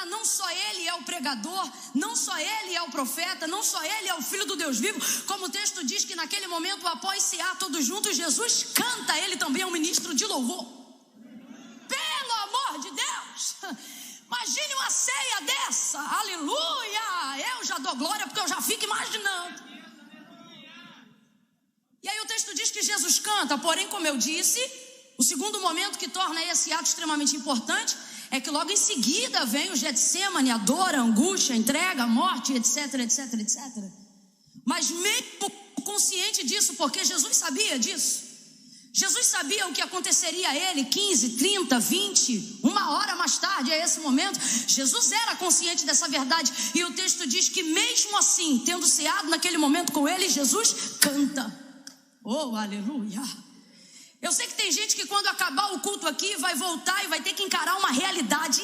agora não só ele é o pregador, não só ele é o profeta, não só ele é o filho do Deus vivo, como o texto diz que naquele momento, após cear todos juntos, Jesus canta, ele também é um ministro de louvor. Pelo amor de Deus, imagine uma ceia dessa, aleluia, eu já dou glória porque eu já fico imaginando. E aí o texto diz que Jesus canta, porém, como eu disse, o segundo momento que torna esse ato extremamente importante é que logo em seguida vem o Getsemane, a dor, a angústia, a entrega, a morte, etc, etc, etc. Mas mesmo consciente disso, porque Jesus sabia disso, Jesus sabia o que aconteceria a ele 15, 30, 20, uma hora mais tarde, a esse momento. Jesus era consciente dessa verdade, e o texto diz que mesmo assim, tendo ceado naquele momento com ele, Jesus canta. Oh, aleluia! Eu sei que tem gente que quando acabar o culto aqui vai voltar e vai ter que encarar uma realidade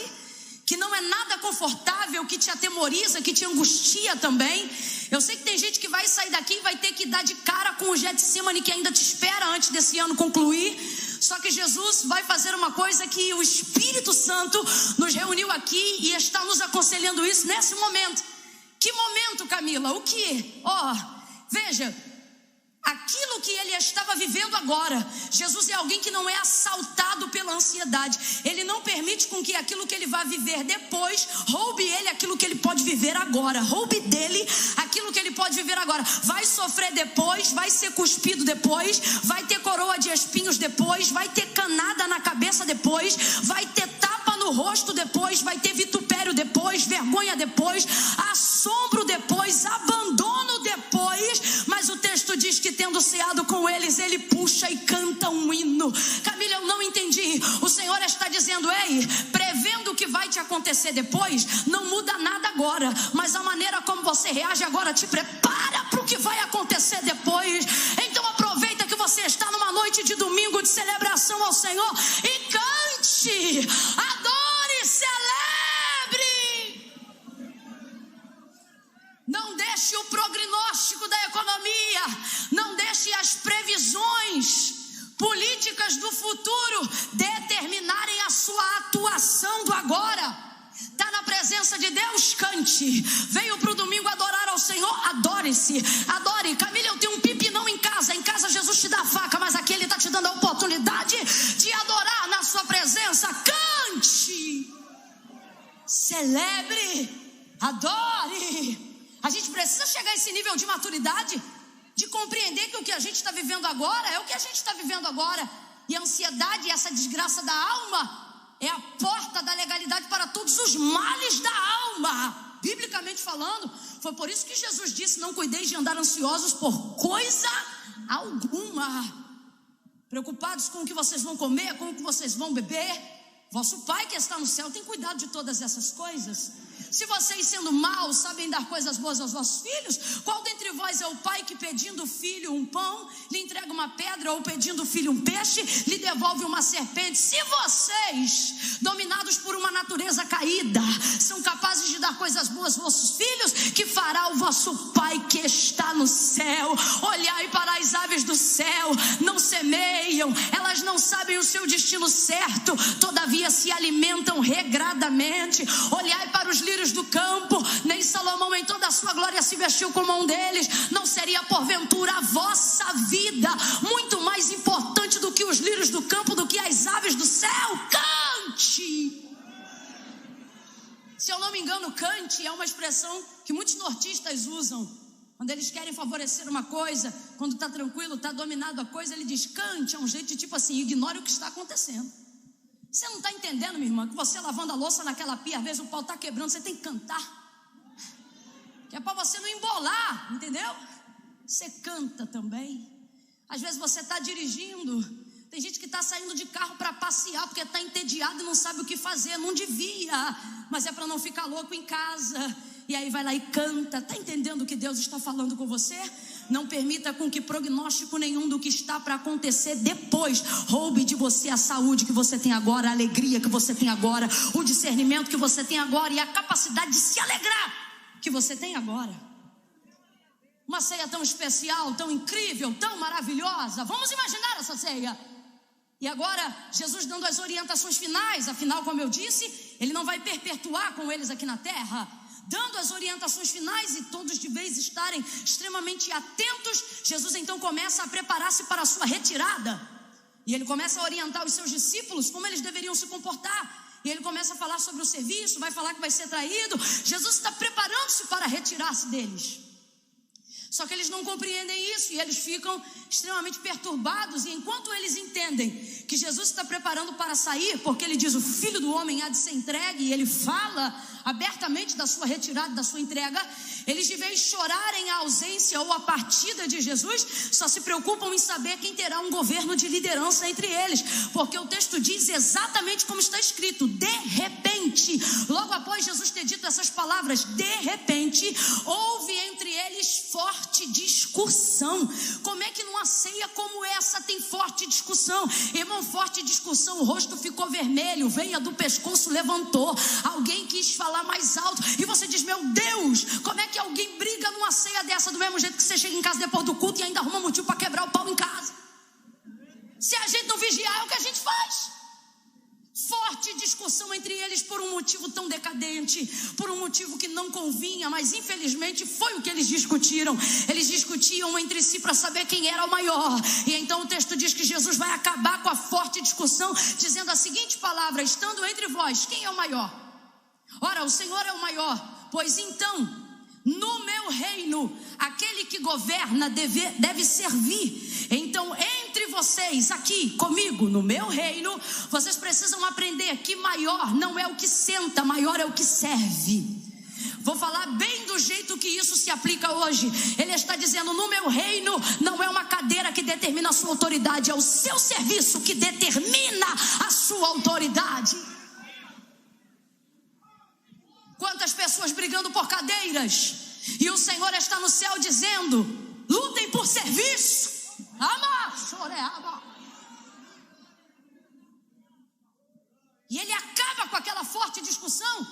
que não é nada confortável, que te atemoriza, que te angustia também. Eu sei que tem gente que vai sair daqui e vai ter que dar de cara com o Getsemane que ainda te espera antes desse ano concluir. Só que Jesus vai fazer uma coisa que o Espírito Santo nos reuniu aqui e está nos aconselhando isso nesse momento. Que momento, Camila? O que? Veja, aquilo que ele estava vivendo agora, Jesus é alguém que não é assaltado pela ansiedade. Ele não permite com que aquilo que ele vai viver depois roube ele aquilo que ele pode viver agora. Roube dele aquilo que ele pode viver agora. Vai sofrer depois, vai ser cuspido depois, vai ter coroa de espinhos depois, vai ter canada na cabeça depois, vai ter tapa no rosto depois, vai ter vitupério depois, vergonha depois, assombro depois, abandono depois. Mas o texto diz que tendo ceado com eles, ele puxa e canta um hino. Camila, eu não entendi. O Senhor está dizendo, ei, prevendo o que vai te acontecer depois, não muda nada agora, mas a maneira como você reage agora te prepara para o que vai acontecer depois. Então aproveita que você está numa noite de domingo de celebração ao Senhor e cante, adore, celebre. Não deixe o prognóstico da economia, não deixe as previsões políticas do futuro determinarem a sua atuação do agora. Está na presença de Deus, cante. Veio para o domingo adorar ao Senhor, adore-se, adore. Camila, eu tenho um pipinão em casa Jesus te dá a faca, mas aqui Ele está te dando a oportunidade de adorar na sua presença. Cante, celebre, adore. A gente precisa chegar a esse nível de maturidade, de compreender que o que a gente está vivendo agora é o que a gente está vivendo agora. E a ansiedade, essa desgraça da alma, é a porta da legalidade para todos os males da alma. Biblicamente falando, foi por isso que Jesus disse, não cuideis de andar ansiosos por coisa alguma. Preocupados com o que vocês vão comer, com o que vocês vão beber. Vosso Pai que está no céu tem cuidado de todas essas coisas. Se vocês, sendo maus, sabem dar coisas boas aos vossos filhos, qual dentre vós é o pai que, pedindo o filho um pão, lhe entrega uma pedra, ou pedindo o filho um peixe, lhe devolve uma serpente? Se vocês, dominados por uma natureza caída, são capazes de dar coisas boas aos vossos filhos, que fará o vosso Pai que está no céu? Olhai para as aves do céu, não semeiam, elas não sabem o seu destino certo, todavia se alimentam regradamente. Olhai para os lírios do campo, nem Salomão em toda a sua glória se vestiu como um deles. Não seria porventura a vossa vida muito mais importante do que os lírios do campo, do que as aves do céu? Cante! Se eu não me engano, cante é uma expressão que muitos nortistas usam quando eles querem favorecer uma coisa. Quando está tranquilo, está dominado a coisa, ele diz cante, é um jeito de tipo assim, ignore o que está acontecendo. Você não está entendendo, minha irmã, que você lavando a louça naquela pia, às vezes o pau está quebrando, você tem que cantar, que é para você não embolar, entendeu? Você canta também. Às vezes você está dirigindo, tem gente que está saindo de carro para passear, porque está entediado e não sabe o que fazer, não devia, mas é para não ficar louco em casa, e aí vai lá e canta. Está entendendo o que Deus está falando com você? Não permita com que prognóstico nenhum do que está para acontecer depois roube de você a saúde que você tem agora, a alegria que você tem agora, o discernimento que você tem agora e a capacidade de se alegrar que você tem agora. Uma ceia tão especial, tão incrível, tão maravilhosa. Vamos imaginar essa ceia. E agora, Jesus dando as orientações finais. Afinal, como eu disse, Ele não vai perpetuar com eles aqui na terra, dando as orientações finais e todos de vez estarem extremamente atentos. Jesus então começa a preparar-se para a sua retirada. E ele começa a orientar os seus discípulos como eles deveriam se comportar. E ele começa a falar sobre o serviço, vai falar que vai ser traído. Jesus está preparando-se para retirar-se deles. Só que eles não compreendem isso e eles ficam extremamente perturbados. E enquanto eles entendem que Jesus está preparando para sair, porque ele diz: o Filho do Homem há de ser entregue, e ele fala abertamente da sua retirada, da sua entrega, eles, de vez de chorarem a ausência ou a partida de Jesus, só se preocupam em saber quem terá um governo de liderança entre eles, porque o texto diz exatamente como está escrito: de repente, logo após Jesus ter dito essas palavras, de repente, houve entre eles forte discussão. Como é que numa ceia como essa tem forte discussão? Irmão, forte discussão, o rosto ficou vermelho, veia do pescoço levantou, alguém quis falar mais alto, e você diz: meu Deus, como é que alguém briga numa ceia dessa, do mesmo jeito que você chega em casa depois do culto e ainda arruma motivo para quebrar o pau em casa? Se a gente não vigiar, é o que a gente faz. Forte discussão entre eles por um motivo tão decadente, por um motivo que não convinha, mas infelizmente foi o que eles discutiram. Eles discutiam entre si para saber quem era o maior. E então o texto diz que Jesus vai acabar com a forte discussão, dizendo a seguinte palavra: estando entre vós, quem é o maior? Ora, o Senhor é o maior. Pois então, no meu reino, aquele que governa deve servir. Então, entre vocês aqui comigo, no meu reino, vocês precisam aprender que maior não é o que senta, maior é o que serve. Vou falar bem do jeito que isso se aplica hoje. Ele está dizendo: no meu reino não é uma cadeira que determina a sua autoridade, é o seu serviço que determina a sua autoridade. Quantas pessoas brigando por cadeiras, e o Senhor está no céu dizendo: lutem por serviço. E ele acaba com aquela forte discussão.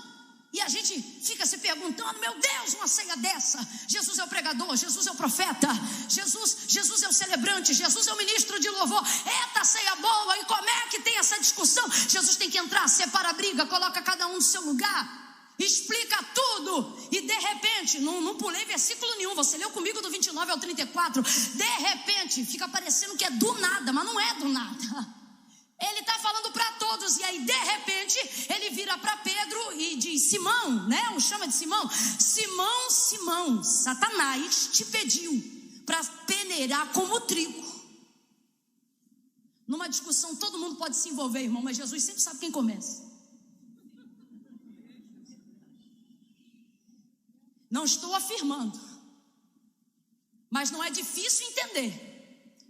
E a gente fica se perguntando: meu Deus, uma ceia dessa, Jesus é o pregador, Jesus é o profeta, Jesus é o celebrante, Jesus é o ministro de louvor. Eita, ceia boa, e como é que tem essa discussão? Jesus tem que entrar, separa a briga, coloca cada um no seu lugar, explica tudo. E de repente, não pulei versículo nenhum, você leu comigo do 29 ao 34. De repente, fica parecendo que é do nada, mas não é do nada. Ele está falando para todos, e aí de repente ele vira para Pedro e diz: Simão, né? O chama de Simão. Simão, Simão, Satanás te pediu para peneirar como trigo. Numa discussão todo mundo pode se envolver, irmão, mas Jesus sempre sabe quem começa. Não estou afirmando, mas não é difícil entender.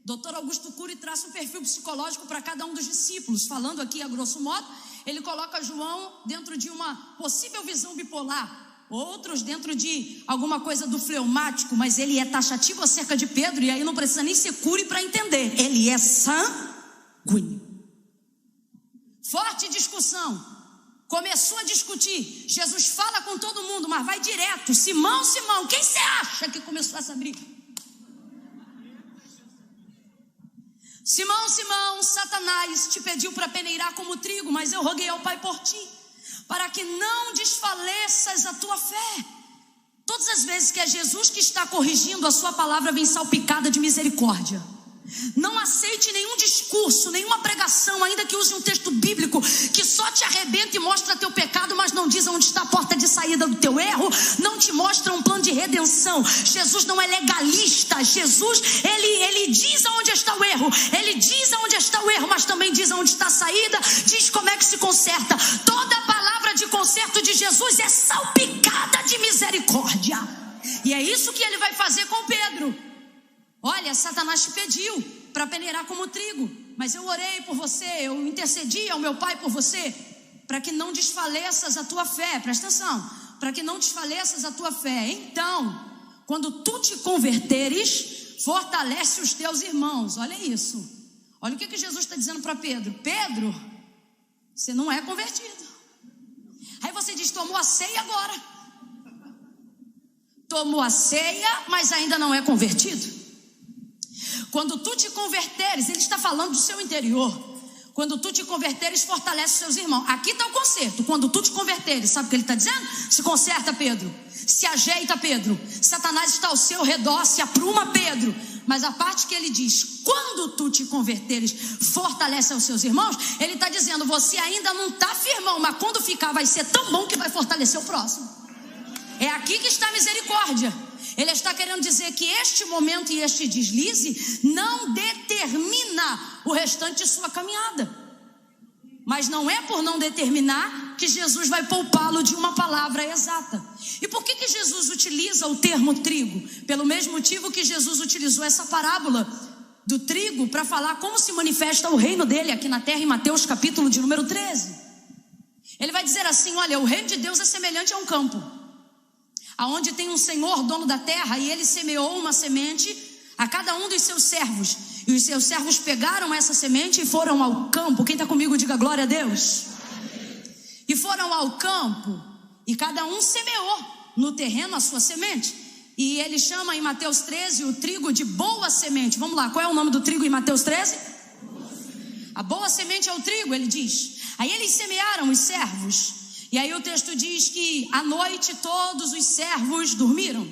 Dr. Augusto Cury traça um perfil psicológico para cada um dos discípulos. Falando aqui a grosso modo, ele coloca João dentro de uma possível visão bipolar, outros dentro de alguma coisa do fleumático, mas ele é taxativo acerca de Pedro, e aí não precisa nem ser Cury para entender. Ele é sanguíneo. Forte discussão. Começou a discutir. Jesus fala com todo mundo, mas vai direto: Simão, Simão, quem você acha que começou essa briga? Simão, Simão, Satanás te pediu para peneirar como trigo, mas eu roguei ao Pai por ti, para que não desfaleças a tua fé. Todas as vezes que é Jesus que está corrigindo, a sua palavra vem salpicada de misericórdia. Não aceite nenhum discurso, nenhuma pregação, ainda que use um texto bíblico, que só te arrebenta e mostra teu pecado, mas não diz onde está a porta de saída do teu erro, não te mostra um plano de redenção. Jesus não é legalista. Jesus, ele diz aonde está o erro, ele diz aonde está o erro, mas também diz aonde está a saída, diz como é que se conserta. Toda a palavra de conserto de Jesus é salpicada de misericórdia, e é isso que ele vai fazer com Pedro. Olha, Satanás te pediu para peneirar como trigo, mas eu orei por você, eu intercedi ao meu Pai por você, para que não desfaleças a tua fé. Presta atenção, para que não desfaleças a tua fé. Então, quando tu te converteres, fortalece os teus irmãos. Olha isso, olha o que Jesus está dizendo para Pedro. Pedro, você não é convertido. Aí você diz: tomou a ceia agora. Tomou a ceia, mas ainda não é convertido. Quando tu te converteres, ele está falando do seu interior. Quando tu te converteres, fortalece os seus irmãos. Aqui está o conserto. Quando tu te converteres, sabe o que ele está dizendo? Se conserta, Pedro. Se ajeita, Pedro. Satanás está ao seu redor, se apruma, Pedro. Mas a parte que ele diz, quando tu te converteres, fortalece os seus irmãos, ele está dizendo, você ainda não está firmão, mas quando ficar vai ser tão bom que vai fortalecer o próximo. É aqui que está a misericórdia. Ele está querendo dizer que este momento e este deslize não determina o restante de sua caminhada. Mas não é por não determinar que Jesus vai poupá-lo de uma palavra exata. E por que Jesus utiliza o termo trigo? Pelo mesmo motivo que Jesus utilizou essa parábola do trigo para falar como se manifesta o reino dele aqui na terra, em Mateus capítulo de número 13. Ele vai dizer assim, olha, o reino de Deus é semelhante a um campo, aonde tem um senhor, dono da terra, e ele semeou uma semente a cada um dos seus servos. E os seus servos pegaram essa semente e foram ao campo. Quem está comigo, diga glória a Deus. E foram ao campo, e cada um semeou no terreno a sua semente. E ele chama em Mateus 13 o trigo de boa semente. Vamos lá, qual é o nome do trigo em Mateus 13? A boa semente é o trigo, ele diz. Aí eles semearam os servos. E aí o texto diz que à noite todos os servos dormiram,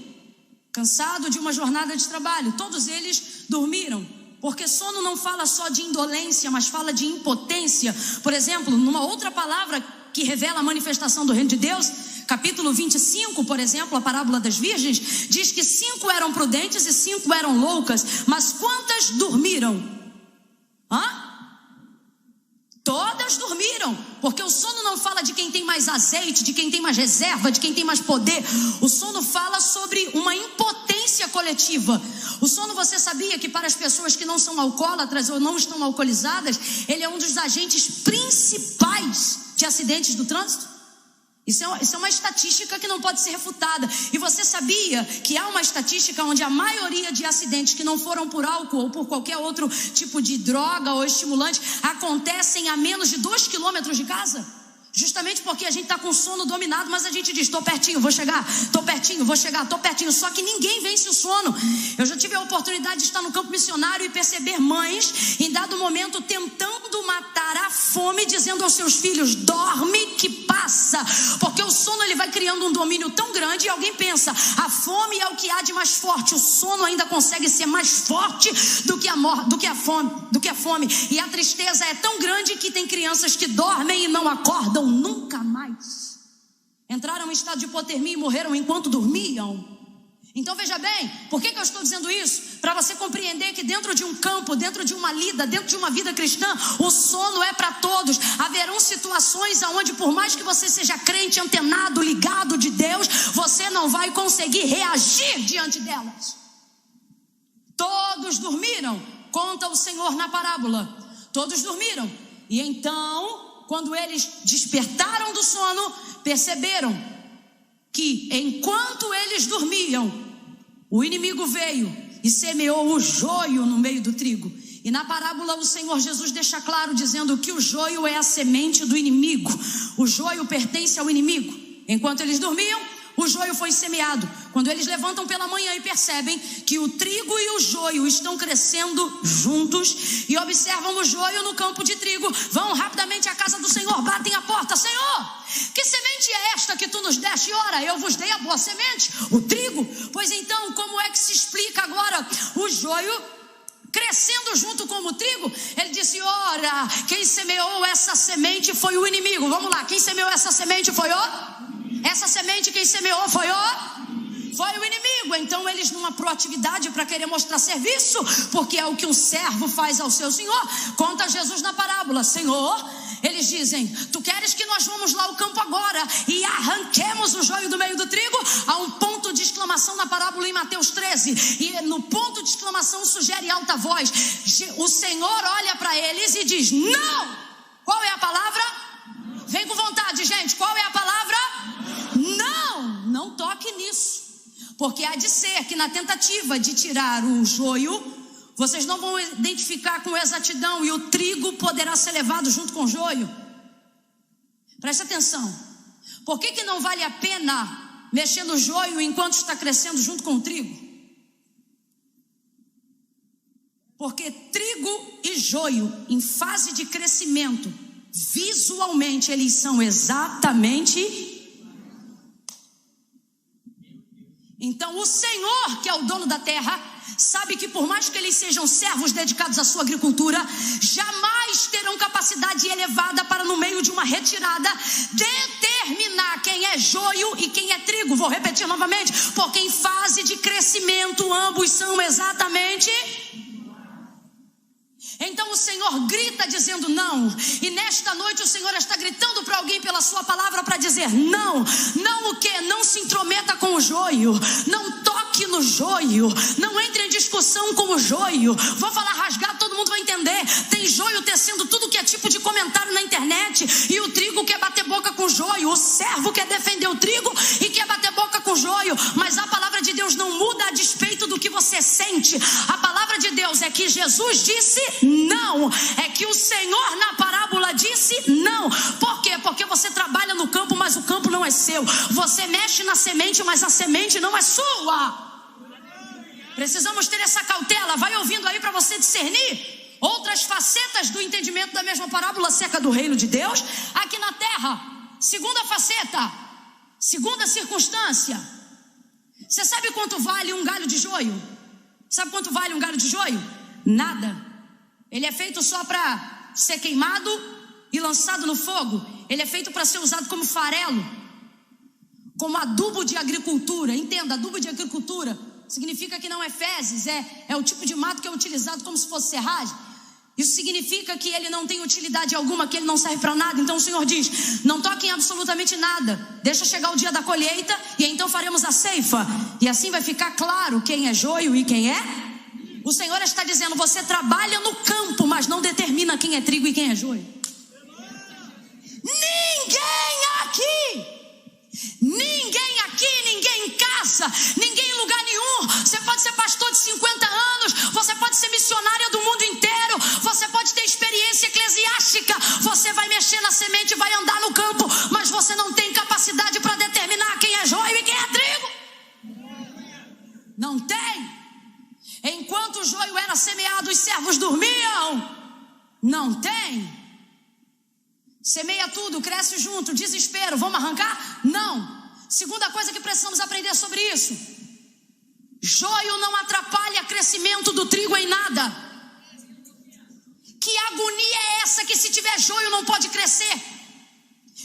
cansado de uma jornada de trabalho. Todos eles dormiram, porque sono não fala só de indolência, mas fala de impotência. Por exemplo, numa outra palavra que revela a manifestação do reino de Deus, capítulo 25, por exemplo, a parábola das virgens, diz que 5 eram prudentes e 5 eram loucas. Mas quantas dormiram? Todas dormiram, porque o sono não fala de quem tem mais azeite, de quem tem mais reserva, de quem tem mais poder. O sono fala sobre uma impotência coletiva. O sono, você sabia que para as pessoas que não são alcoólatras ou não estão alcoolizadas, ele é um dos agentes principais de acidentes do trânsito? Isso é uma estatística que não pode ser refutada. E você sabia que há uma estatística onde a maioria de acidentes que não foram por álcool ou por qualquer outro tipo de droga ou estimulante acontecem a menos de 2 quilômetros de casa? Justamente porque a gente está com o sono dominado, mas a gente diz, estou pertinho, vou chegar, estou pertinho, vou chegar, estou pertinho. Só que ninguém vence o sono. Eu já tive a oportunidade de estar no campo missionário e perceber mães, em dado momento, tentando matar a fome, dizendo aos seus filhos, dorme que passa. Porque o sono ele vai criando um domínio tão grande e alguém pensa, a fome é o que há de mais forte. O sono ainda consegue ser mais forte do que a fome. E a tristeza é tão grande que tem crianças que dormem e não acordam nunca mais. Entraram em estado de hipotermia e morreram enquanto dormiam. Então veja bem, por que eu estou dizendo isso? Para você compreender que dentro de um campo, dentro de uma lida, dentro de uma vida cristã, o sono é para todos. Haverão situações onde, por mais que você seja crente, antenado, ligado de Deus, você não vai conseguir reagir diante delas. Todos dormiram, conta o Senhor na parábola. Todos dormiram. E então, quando eles despertaram do sono, perceberam que enquanto eles dormiam, o inimigo veio e semeou o joio no meio do trigo. E na parábola o Senhor Jesus deixa claro dizendo que o joio é a semente do inimigo. O joio pertence ao inimigo. Enquanto eles dormiam, o joio foi semeado. Quando eles levantam pela manhã e percebem que o trigo e o joio estão crescendo juntos e observam o joio no campo de trigo, vão rapidamente à casa do Senhor, batem a porta. Senhor, que semente é esta que tu nos deste? Ora, eu vos dei a boa semente, o trigo. Pois então, como é que se explica agora o joio crescendo junto com o trigo? Ele disse, ora, quem semeou essa semente foi o inimigo. Vamos lá, quem semeou essa semente foi essa semente, quem semeou foi o inimigo. Então eles, numa proatividade para querer mostrar serviço, porque é o que um servo faz ao seu senhor, conta Jesus na parábola. Senhor, eles dizem, tu queres que nós vamos lá ao campo agora e arranquemos o joio do meio do trigo? Há um ponto de exclamação na parábola em Mateus 13, e no ponto de exclamação sugere alta voz. O Senhor olha para eles e diz, não! Qual é a palavra? Vem com vontade, gente, qual é a palavra? Não toque nisso. Porque há de ser que na tentativa de tirar o joio, vocês não vão identificar com exatidão e o trigo poderá ser levado junto com o joio. Preste atenção. Por que não vale a pena mexer no joio enquanto está crescendo junto com o trigo? Porque trigo e e joio em fase de crescimento, visualmente eles são exatamente. Então o Senhor, que é o dono da terra, sabe que por mais que eles sejam servos dedicados à sua agricultura, jamais terão capacidade elevada para, no meio de uma retirada, determinar quem é joio e quem é trigo. Vou repetir novamente, porque em fase de crescimento ambos são exatamente. Então o Senhor grita dizendo não, e nesta noite o Senhor está gritando para alguém pela sua palavra para dizer não. Não o quê? Não se intrometa com o joio, não toque no joio, não entre em discussão com o joio. Vou falar rasgado, todo mundo vai entender. Tem joio tecendo tudo que é tipo de comentário na internet, e o trigo quer bater boca com o joio, o servo quer defender o trigo e quer bater boca com o joio. Mas a palavra de Deus não muda a despeito do que você sente. A palavra de Deus é que Jesus disse não, é que o Senhor na parábola disse não. Por quê? Porque você trabalha no campo, mas o campo não é seu. Você mexe na semente, mas a semente não é sua. Precisamos ter essa cautela. Vai ouvindo aí para você discernir outras facetas do entendimento da mesma parábola acerca do reino de Deus aqui na terra. Segunda faceta, segunda circunstância. Você sabe quanto vale um galho de joio? Sabe quanto vale um galho de joio? Nada. Ele é feito só para ser queimado e lançado no fogo. Ele é feito para ser usado como farelo, como adubo de agricultura. Entenda, adubo de agricultura significa que não é fezes, é o tipo de mato que é utilizado como se fosse serragem. Isso significa que ele não tem utilidade alguma, que ele não serve para nada. Então o Senhor diz, não toquem absolutamente nada, deixa chegar o dia da colheita e então faremos a ceifa, e assim vai ficar claro quem é joio e quem é. O Senhor está dizendo, você trabalha no campo, mas não determina quem é trigo e quem é joio. Ninguém aqui, ninguém em casa, ninguém em lugar nenhum. Você pode ser pastor de 50 anos, você pode ser missionária do mundo inteiro, você pode ter experiência eclesiástica, você vai mexer na semente, vai andar no campo, mas você não tem capacidade para determinar quem é joio e quem é trigo. Não tem. Enquanto o joio era semeado, os servos dormiam. Não tem. Semeia tudo, cresce junto, desespero, vamos arrancar? Não. Segunda coisa que precisamos aprender sobre isso: joio não atrapalha o crescimento do trigo em nada. Que agonia é essa que se tiver joio não pode crescer?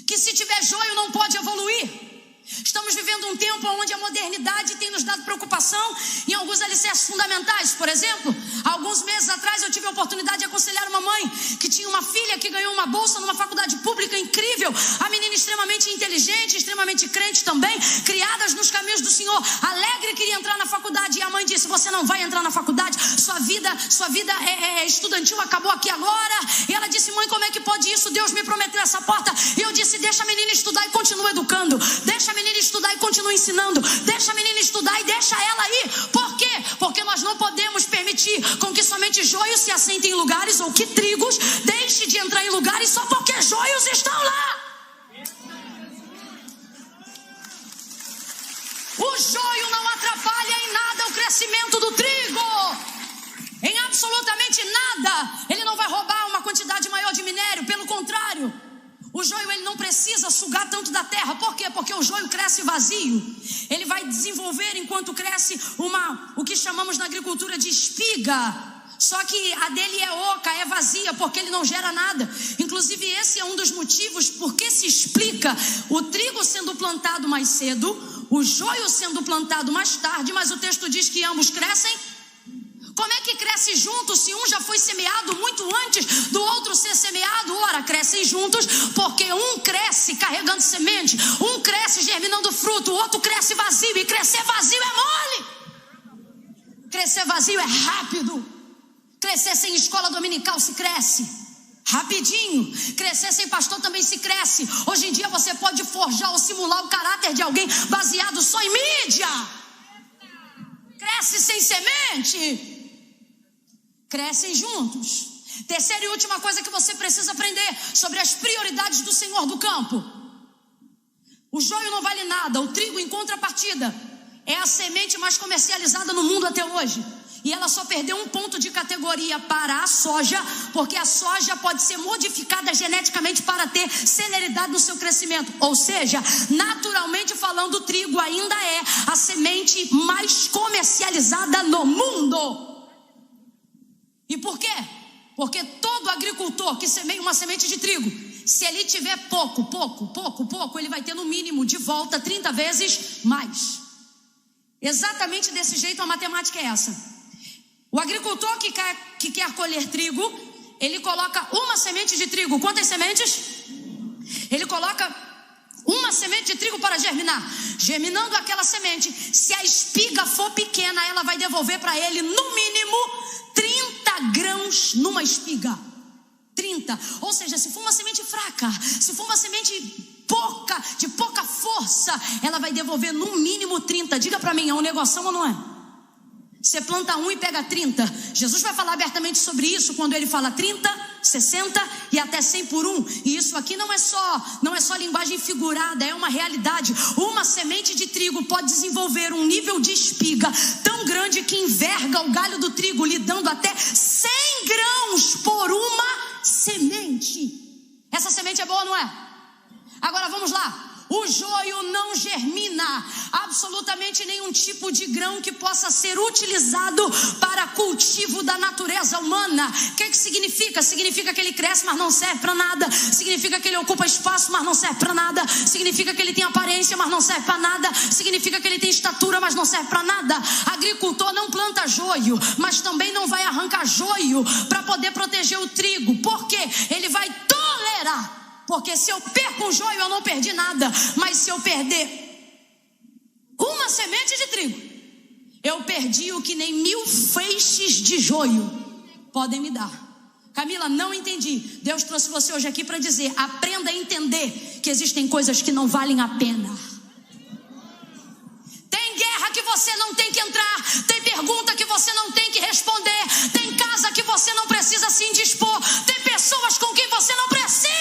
Que se tiver joio não pode evoluir? Estamos vivendo um tempo onde a modernidade tem nos dado preocupação em alguns alicerces fundamentais. Por exemplo, alguns meses atrás eu tive a oportunidade de aconselhar uma mãe que tinha uma filha que ganhou uma bolsa numa faculdade pública incrível. A menina extremamente inteligente, extremamente crente também, criadas nos caminhos do Senhor, alegre, queria entrar na faculdade, e a mãe disse, você não vai entrar na faculdade, sua vida estudantil acabou aqui agora. E ela disse, mãe, como é que pode isso? Deus me prometeu essa porta. E eu disse, deixa a menina estudar e continua educando, deixa a menina estudar e continua ensinando, deixa a menina estudar e deixa ela ir. Por quê? Porque nós não podemos permitir com que somente joios se assentem em lugares, ou que trigos deixem de entrar em lugares só porque joios estão lá. O joio não atrapalha em nada o crescimento do trigo, em absolutamente nada. Ele não vai roubar uma quantidade maior de minério, pelo contrário. O joio ele não precisa sugar tanto da terra. Por quê? Porque o joio cresce vazio. Ele vai desenvolver enquanto cresce o que chamamos na agricultura de espiga. Só que a dele é oca, é vazia, porque ele não gera nada. Inclusive esse é um dos motivos porque se explica o trigo sendo plantado mais cedo, o joio sendo plantado mais tarde, mas o texto diz que ambos crescem. Como é que cresce junto se um já foi semeado muito antes do outro ser semeado? Ora, crescem juntos porque um cresce carregando semente, um cresce germinando fruto, o outro cresce vazio, e crescer vazio é mole. Crescer vazio é rápido. Crescer sem escola dominical se cresce rapidinho. Crescer sem pastor também se cresce. Hoje em dia você pode forjar ou simular o caráter de alguém baseado só em mídia. Cresce sem semente. Crescem juntos. Terceira e última coisa que você precisa aprender sobre as prioridades do Senhor do campo: o joio não vale nada, o trigo, em contrapartida, é a semente mais comercializada no mundo até hoje. E ela só perdeu 1 ponto de categoria para a soja, porque a soja pode ser modificada geneticamente para ter celeridade no seu crescimento. Ou seja, naturalmente falando, o trigo ainda é a semente mais comercializada no mundo. E por quê? Porque todo agricultor que semeia uma semente de trigo, se ele tiver pouco, ele vai ter no mínimo de volta 30 vezes mais. Exatamente desse jeito a matemática é essa. O agricultor que quer colher trigo, ele coloca uma semente de trigo. Quantas sementes? Ele coloca uma semente de trigo para germinar. Germinando aquela semente, se a espiga for pequena, ela vai devolver para ele no mínimo 30 grãos numa espiga. 30. Ou seja, se for uma semente fraca, se for uma semente de pouca força, ela vai devolver no mínimo 30. Diga para mim, é um negócio ou não é? Você planta 1 e pega 30. Jesus vai falar abertamente sobre isso quando ele fala 30, 60 e até 100 por 1. E isso aqui não é só linguagem figurada, é uma realidade. Uma semente de trigo pode desenvolver um nível de espiga tão grande que enverga o galho do trigo, lhe dando até 100 grãos por uma semente. Essa semente é boa, não é? Agora vamos lá. O joio não germina absolutamente nenhum tipo de grão que possa ser utilizado para cultivo da natureza humana. O que significa? Significa que ele cresce, mas não serve para nada. Significa que ele ocupa espaço, mas não serve para nada. Significa que ele tem aparência, mas não serve para nada. Significa que ele tem estatura, mas não serve para nada. Agricultor não planta joio, mas também não vai arrancar joio para poder proteger o trigo. Por quê? Ele vai tolerar. Porque se eu perco um joio, eu não perdi nada. Mas se eu perder uma semente de trigo, eu perdi o que nem 1000 feixes de joio podem me dar. Camila, não entendi. Deus trouxe você hoje aqui para dizer: aprenda a entender que existem coisas que não valem a pena. Tem guerra que você não tem que entrar. Tem pergunta que você não tem que responder. Tem casa que você não precisa se indispor. Tem pessoas com quem você não precisa.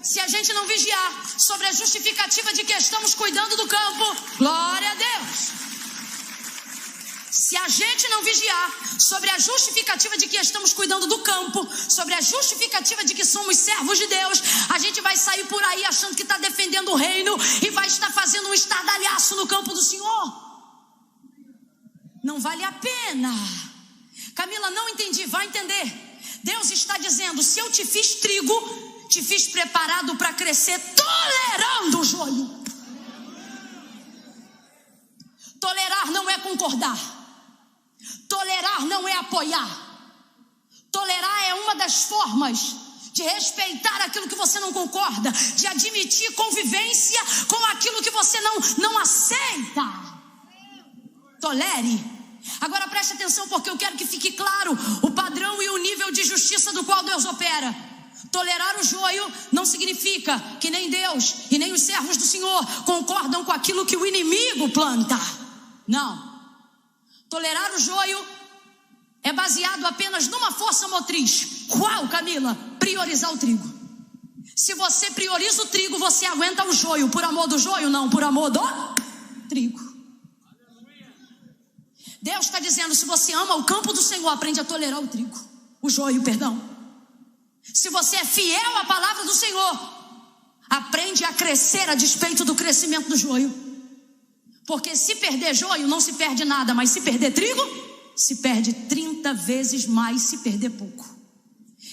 Se a gente não vigiar sobre a justificativa de que estamos cuidando do campo, glória a Deus. Se a gente não vigiar sobre a justificativa de que estamos cuidando do campo, sobre a justificativa de que somos servos de Deus, a gente vai sair por aí achando que está defendendo o reino e vai estar fazendo um estardalhaço no campo do Senhor. Não vale a pena. Camila, não entendi. Vai entender. Deus está dizendo: se eu te fiz trigo, te fiz preparado para crescer tolerando o joio. Tolerar não é concordar. Tolerar não é apoiar. Tolerar é uma das formas de respeitar aquilo que você não concorda, de admitir convivência com aquilo que você não aceita. Tolere. Agora preste atenção, porque eu quero que fique claro o padrão e o nível de justiça do qual Deus opera. Tolerar o joio não significa que nem Deus e nem os servos do Senhor concordam com aquilo que o inimigo planta. Não. Tolerar o joio é baseado apenas numa força motriz. Qual, Camila? Priorizar o trigo. Se você prioriza o trigo, você aguenta o joio. Por amor do joio? Não, por amor do trigo. Deus está dizendo: se você ama o campo do Senhor, aprende a tolerar o trigo. O joio, perdão. Se você é fiel à palavra do Senhor, aprende a crescer a despeito do crescimento do joio. Porque se perder joio, não se perde nada. Mas se perder trigo, se perde 30 vezes mais se perder pouco.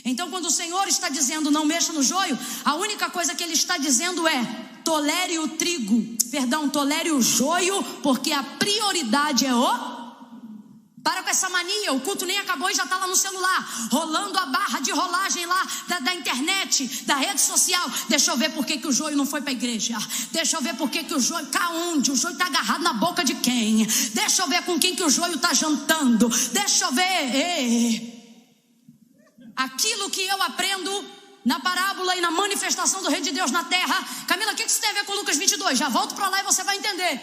Então quando o Senhor está dizendo não mexa no joio, a única coisa que Ele está dizendo é: tolere o trigo, tolere o joio, porque a prioridade é o... Para com essa mania, o culto nem acabou e já está lá no celular, rolando a barra de rolagem lá da internet, da rede social. Deixa eu ver por que o joio não foi para a igreja. Deixa eu ver por que o joio, onde o joio está agarrado na boca de quem. Deixa eu ver com quem que o joio está jantando. Deixa eu ver. Aquilo que eu aprendo na parábola e na manifestação do reino de Deus na terra. Camila, o que isso tem a ver com Lucas 22? Já volto para lá e você vai entender.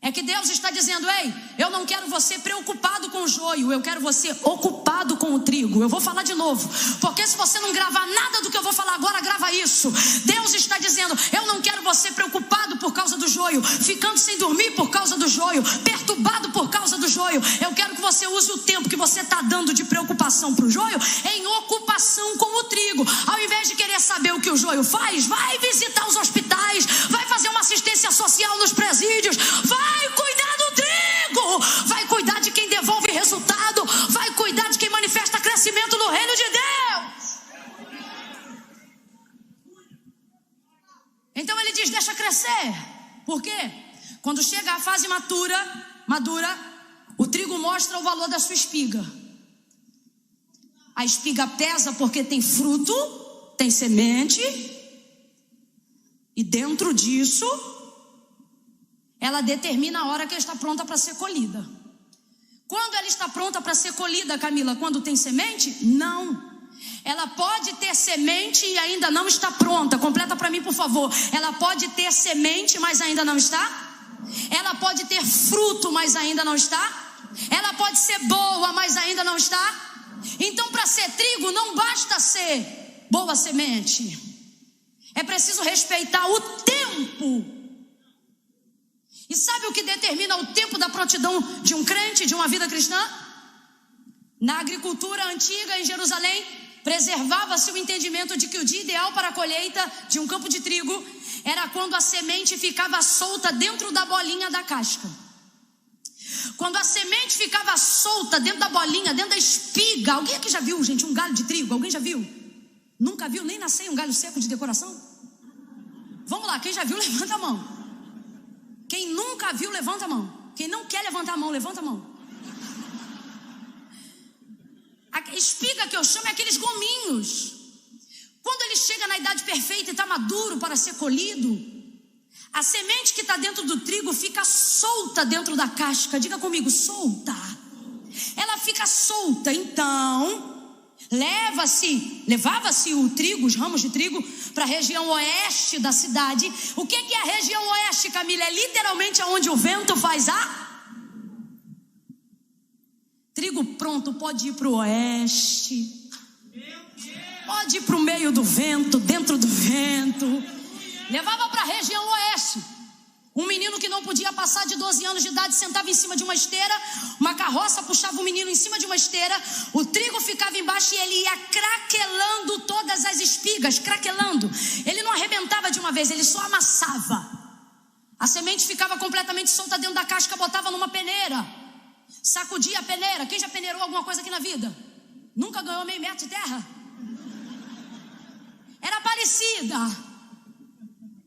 É que Deus está dizendo: ei, eu não quero você preocupado com o joio, eu quero você ocupado com o trigo. Eu vou falar de novo, porque se você não gravar nada do que eu vou falar agora, grava isso. Deus está dizendo: eu não quero você preocupado por causa do joio, ficando sem dormir por causa do joio, perturbado por causa do joio. Eu quero que você use o tempo que você está dando de preocupação para o joio em ocupação com o trigo. Ao invés de querer saber o que o joio faz, vai visitar os hospitais, vai fazer uma assistência social nos presídios, vai cuidar do trigo, vai cuidar de quem devolve resultado, vai cuidar de quem manifesta crescimento no reino de Deus. Então ele diz: deixa crescer. Por quê? Quando chega a fase madura, o trigo mostra o valor da sua espiga. A espiga pesa porque tem fruto, tem semente, e dentro disso ela determina a hora que ela está pronta para ser colhida. Quando ela está pronta para ser colhida, Camila? Quando tem semente? Não. Ela pode ter semente e ainda não está pronta. Completa para mim, por favor. Ela pode ter semente, mas ainda não está. Ela pode ter fruto, mas ainda não está. Ela pode ser boa, mas ainda não está. Então, para ser trigo, não basta ser boa semente. É preciso respeitar o tempo. E sabe o que determina o tempo da prontidão de um crente, de uma vida cristã? Na agricultura antiga em Jerusalém, preservava-se o entendimento de que o dia ideal para a colheita de um campo de trigo era quando a semente ficava solta dentro da bolinha da casca. Quando a semente ficava solta dentro da bolinha, dentro da espiga. Alguém aqui já viu, gente, um galho de trigo? Alguém já viu? Nunca viu nem nascer um galho seco de decoração? Vamos lá, quem já viu, levanta a mão. Quem nunca viu, levanta a mão. Quem não quer levantar a mão, levanta a mão. A espiga que eu chamo é aqueles gominhos. Quando ele chega na idade perfeita e está maduro para ser colhido, a semente que está dentro do trigo fica solta dentro da casca. Diga comigo, solta. Ela fica solta. Então levava-se o trigo, os ramos de trigo, para a região oeste da cidade. O que é a região oeste, Camila? É literalmente onde o vento faz trigo pronto pode ir para o oeste, pode ir para o meio do vento, dentro do vento. Levava para a região oeste. Um menino que não podia passar de 12 anos de idade sentava em cima de uma esteira, uma carroça puxava o menino em cima de uma esteira, o trigo ficava embaixo e ele ia craquelando todas as espigas, craquelando. Ele não arrebentava de uma vez, ele só amassava. A semente ficava completamente solta dentro da casca, botava numa peneira, sacudia a peneira. Quem já peneirou alguma coisa aqui na vida? Nunca ganhou meio metro de terra? Era parecida.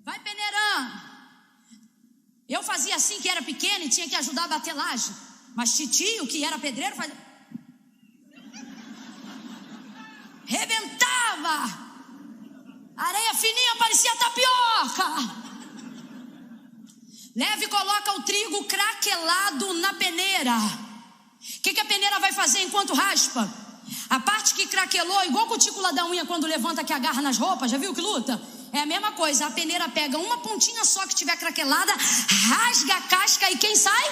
Vai peneirando. Eu fazia assim que era pequeno e tinha que ajudar a bater laje. Mas titio, que era pedreiro, fazia... rebentava. Areia fininha, parecia tapioca. Leva e coloca o trigo craquelado na peneira. O que a peneira vai fazer enquanto raspa? A parte que craquelou, igual a cutícula da unha quando levanta que agarra nas roupas, já viu que luta? É a mesma coisa, a peneira pega uma pontinha só que estiver craquelada, rasga a casca e quem sai?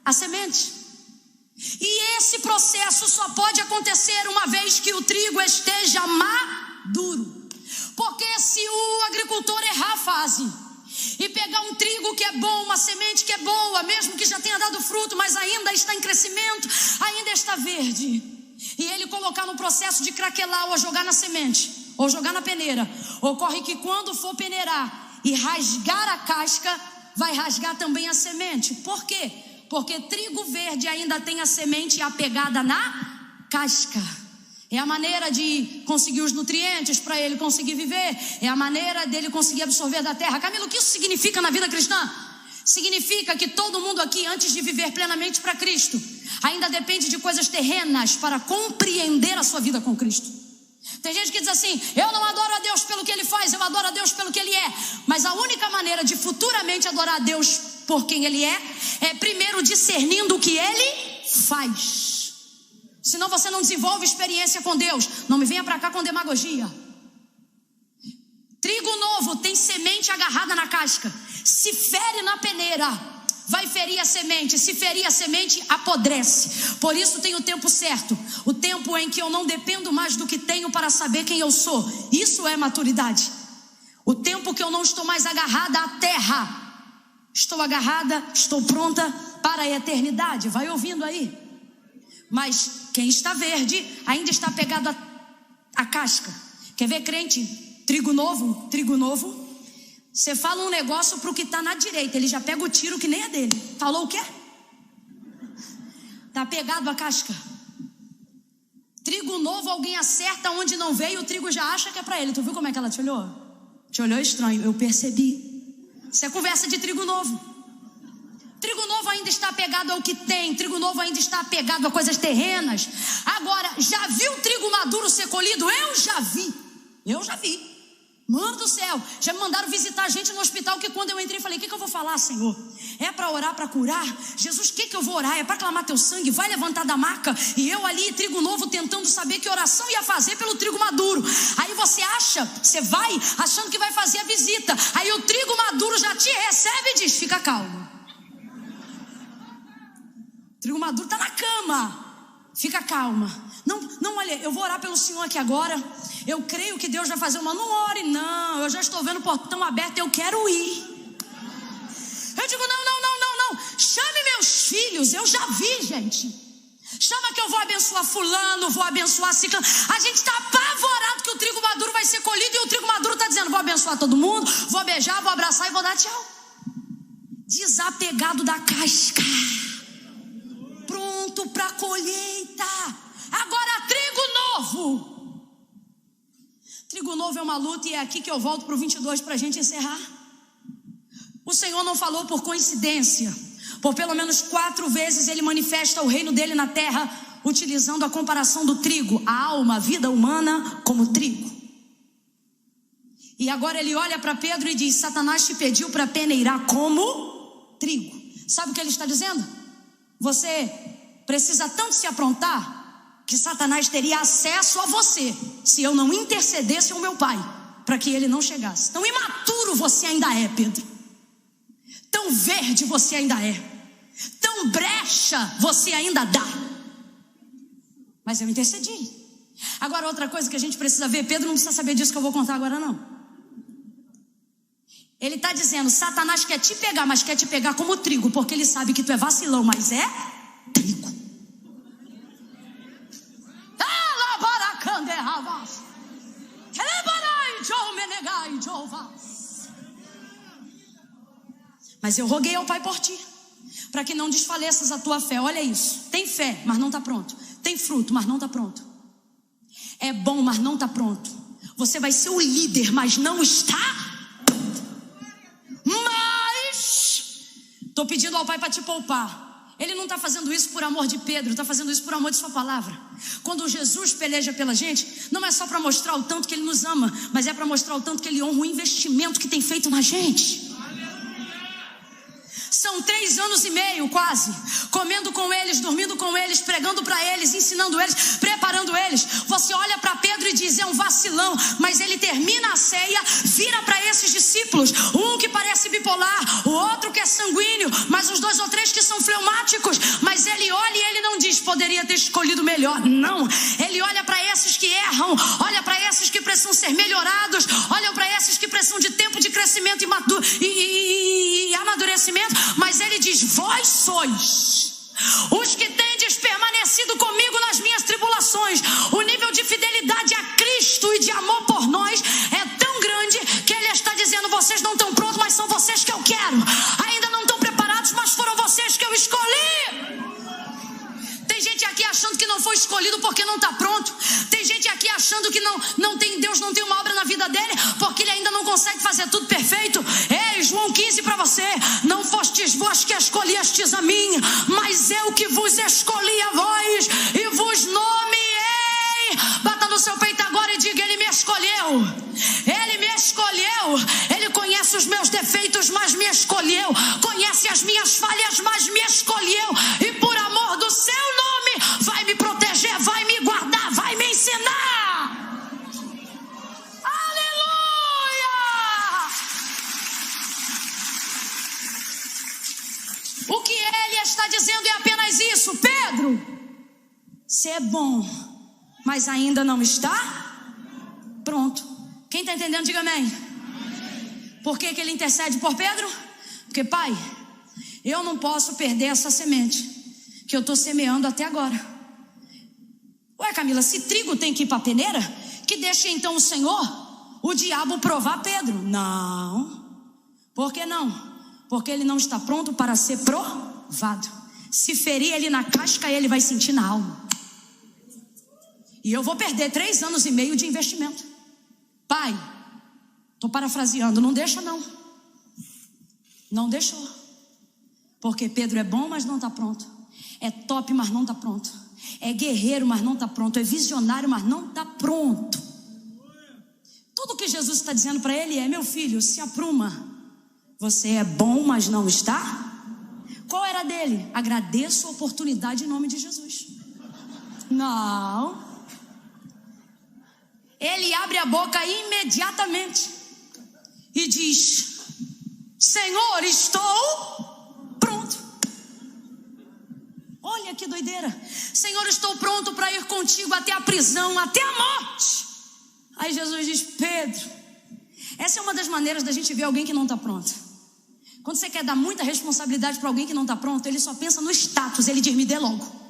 A semente. E esse processo só pode acontecer uma vez que o trigo esteja maduro. Porque se o agricultor errar a fase e pegar um trigo que é bom, uma semente que é boa, mesmo que já tenha dado fruto, mas ainda está em crescimento, ainda está verde, e ele colocar no processo de craquelar ou jogar na semente, ou jogar na peneira, ocorre que quando for peneirar e rasgar a casca, vai rasgar também a semente. Por quê? Porque trigo verde ainda tem a semente apegada na casca. É a maneira de conseguir os nutrientes para ele conseguir viver. É a maneira dele conseguir absorver da terra. Camila, o que isso significa na vida cristã? Significa que todo mundo aqui, antes de viver plenamente para Cristo, ainda depende de coisas terrenas para compreender a sua vida com Cristo. Tem gente que diz assim: eu não adoro a Deus pelo que Ele faz, eu adoro a Deus pelo que Ele é. Mas a única maneira de futuramente adorar a Deus por quem Ele é primeiro discernindo o que Ele faz. Senão você não desenvolve experiência com Deus. Não me venha para cá com demagogia. Trigo novo tem semente agarrada na casca, se fere na peneira, vai ferir a semente. Se ferir a semente, apodrece. Por isso tem o tempo certo, o tempo em que eu não dependo mais do que tenho para saber quem eu sou. Isso é maturidade. O tempo que eu não estou mais agarrada à terra, estou agarrada, estou pronta para a eternidade. Vai ouvindo aí. Mas quem está verde ainda está pegado à casca. Quer ver, crente? Trigo novo. Você fala um negócio para o que está na direita, ele já pega o tiro que nem é dele. Falou o quê? Está pegado à casca. Trigo novo, alguém acerta onde não veio, o trigo já acha que é para ele. Tu viu como é que ela te olhou? Te olhou estranho, eu percebi. Isso é conversa de trigo novo. Trigo novo ainda está apegado ao que tem. Trigo novo ainda está apegado a coisas terrenas. Agora, já viu trigo maduro ser colhido? Eu já vi. Mano do céu, já me mandaram visitar a gente no hospital, que quando eu entrei falei, o que eu vou falar, Senhor? É para orar, para curar? Jesus, o que eu vou orar? É para clamar teu sangue? Vai levantar da maca? E eu ali, trigo novo, tentando saber que oração ia fazer pelo trigo maduro. Aí você vai achando que vai fazer a visita. Aí o trigo maduro já te recebe e diz, fica calmo. O trigo maduro está na cama. Fica calma. Não, olha, eu vou orar pelo Senhor aqui agora. Eu creio que Deus vai fazer uma. Não ore, não. Eu já estou vendo o portão aberto, eu quero ir. Eu digo, não. Chame meus filhos, eu já vi, gente. Chama que eu vou abençoar fulano, vou abençoar ciclano. A gente está apavorado que o trigo maduro vai ser colhido. E o trigo maduro está dizendo, vou abençoar todo mundo, vou beijar, vou abraçar e vou dar tchau. Desapegado da casca, pronto para colheita. Agora trigo novo. Trigo novo é uma luta, e é aqui que eu volto para o 22 para a gente encerrar. O Senhor não falou por coincidência. Por pelo menos 4 vezes ele manifesta o reino dele na terra, utilizando a comparação do trigo, a alma, a vida humana como trigo. E agora ele olha para Pedro e diz, Satanás te pediu para peneirar como trigo. Sabe o que ele está dizendo? Você precisa tanto se aprontar que Satanás teria acesso a você se eu não intercedesse ao meu pai para que ele não chegasse. Tão imaturo você ainda é, Pedro. Tão verde você ainda é. Tão brecha você ainda dá. Mas eu intercedi. Agora outra coisa que a gente precisa ver, Pedro não precisa saber disso que eu vou contar agora não. Ele está dizendo, Satanás quer te pegar, mas quer te pegar como trigo, porque ele sabe que tu é vacilão, mas é trigo. Mas eu roguei ao Pai por ti, para que não desfaleças a tua fé. Olha isso, tem fé, mas não está pronto. Tem fruto, mas não está pronto. É bom, mas não está pronto. Você vai ser o líder, mas não está pronto. Mas estou pedindo ao Pai para te poupar. Ele não está fazendo isso por amor de Pedro, está fazendo isso por amor de sua palavra. Quando Jesus peleja pela gente, não é só para mostrar o tanto que ele nos ama, mas é para mostrar o tanto que ele honra o investimento que tem feito na gente. São 3 anos e meio quase, comendo com eles, dormindo com eles, pregando para eles, ensinando eles, preparando eles. Você olha para Pedro e diz, é um vacilão, mas ele termina a ceia, vira para esses discípulos, um que parece bipolar, o outro que é sanguíneo, mas os 2 ou 3 que são fleumáticos. Mas ele olha e ele não diz, poderia ter escolhido melhor. Não, ele olha para esses que erram, olha para esses que precisam ser melhorados, olha para esses que precisam de tempo de crescimento e amadurecimento. Mas ele diz, vós sois os que tendes permanecido comigo nas minhas tribulações. O nível de fidelidade a Cristo e de amor por nós é tão grande que ele está dizendo, vocês não estão prontos, mas são vocês que eu quero. Ainda não estão preparados, mas foram vocês que eu escolhi. Tem gente aqui achando que não foi escolhido porque não está pronto. Tem gente aqui achando que Deus não tem uma obra na vida dele porque ele ainda não consegue fazer tudo perfeito. Ei, João 15 para você, não fostes vós que escolhestes a mim, mas eu que vos escolhi a vós e vos nomeei. Bata no seu peito agora e diga, ele me escolheu. Ele me escolheu. Ele conhece os meus defeitos, mas me escolheu. Conhece as minhas falhas, mas me escolheu. E por amor do seu nome vai me proteger, vai me guardar, vai me ensinar. Aleluia! dizendo é apenas isso: Pedro, você é bom, mas ainda não está pronto. Quem está entendendo, diga amém. Por que ele intercede por Pedro? Porque, Pai, eu não posso perder essa semente que eu estou semeando até agora. Ué, Camila, se trigo tem que ir para a peneira, que deixe então o Senhor, o diabo, provar Pedro. Não. Por que não? Porque ele não está pronto para ser provado. Se ferir ele na casca, ele vai sentir na alma. E eu vou perder 3 anos e meio de investimento. Pai, estou parafraseando, não deixa não. Não deixou. Porque Pedro é bom, mas não está pronto. É top, mas não está pronto. É guerreiro, mas não está pronto. É visionário, mas não está pronto. Tudo que Jesus está dizendo para ele é: meu filho, se apruma. Você é bom, mas não está? Qual era dele? Agradeço a oportunidade em nome de Jesus. Não. Ele abre a boca imediatamente e diz: Senhor, estou pronto. Olha que doideira. Senhor, estou pronto para ir contigo até a prisão, até a morte. Aí Jesus diz: Pedro, essa é uma das maneiras da gente ver alguém que não está pronto. Quando você quer dar muita responsabilidade para alguém que não está pronto, ele só pensa no status, ele diz: me dê logo.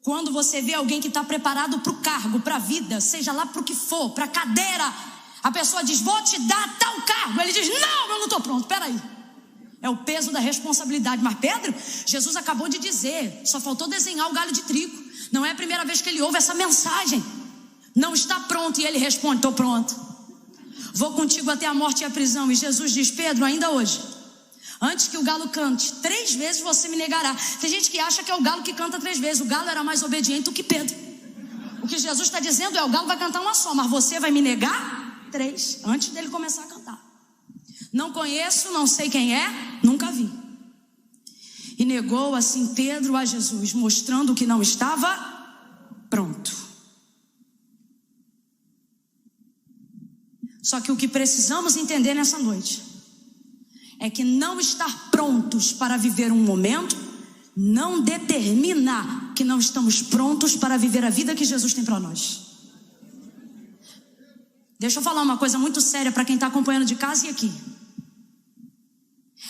Quando você vê alguém que está preparado para o cargo, para a vida, seja lá para o que for, para a cadeira, a pessoa diz: vou te dar tal cargo. Ele diz: não, eu não estou pronto, peraí. É o peso da responsabilidade. Mas Pedro, Jesus acabou de dizer, só faltou desenhar o galho de trigo. Não é a primeira vez que ele ouve essa mensagem. Não está pronto. E ele responde: estou pronto. Vou contigo até a morte e a prisão. E Jesus diz: Pedro, ainda hoje, antes que o galo cante 3 vezes você me negará. Tem gente que acha que é o galo que canta 3 vezes. O galo era mais obediente do que Pedro. O que Jesus está dizendo é: o galo vai cantar uma só, mas você vai me negar 3, antes dele começar a cantar. Não conheço, não sei quem é, nunca vi. E negou assim Pedro a Jesus, mostrando que não estava pronto. Só que o que precisamos entender nessa noite é que não estar prontos para viver um momento não determina que não estamos prontos para viver a vida que Jesus tem para nós. Deixa eu falar uma coisa muito séria para quem está acompanhando de casa e aqui.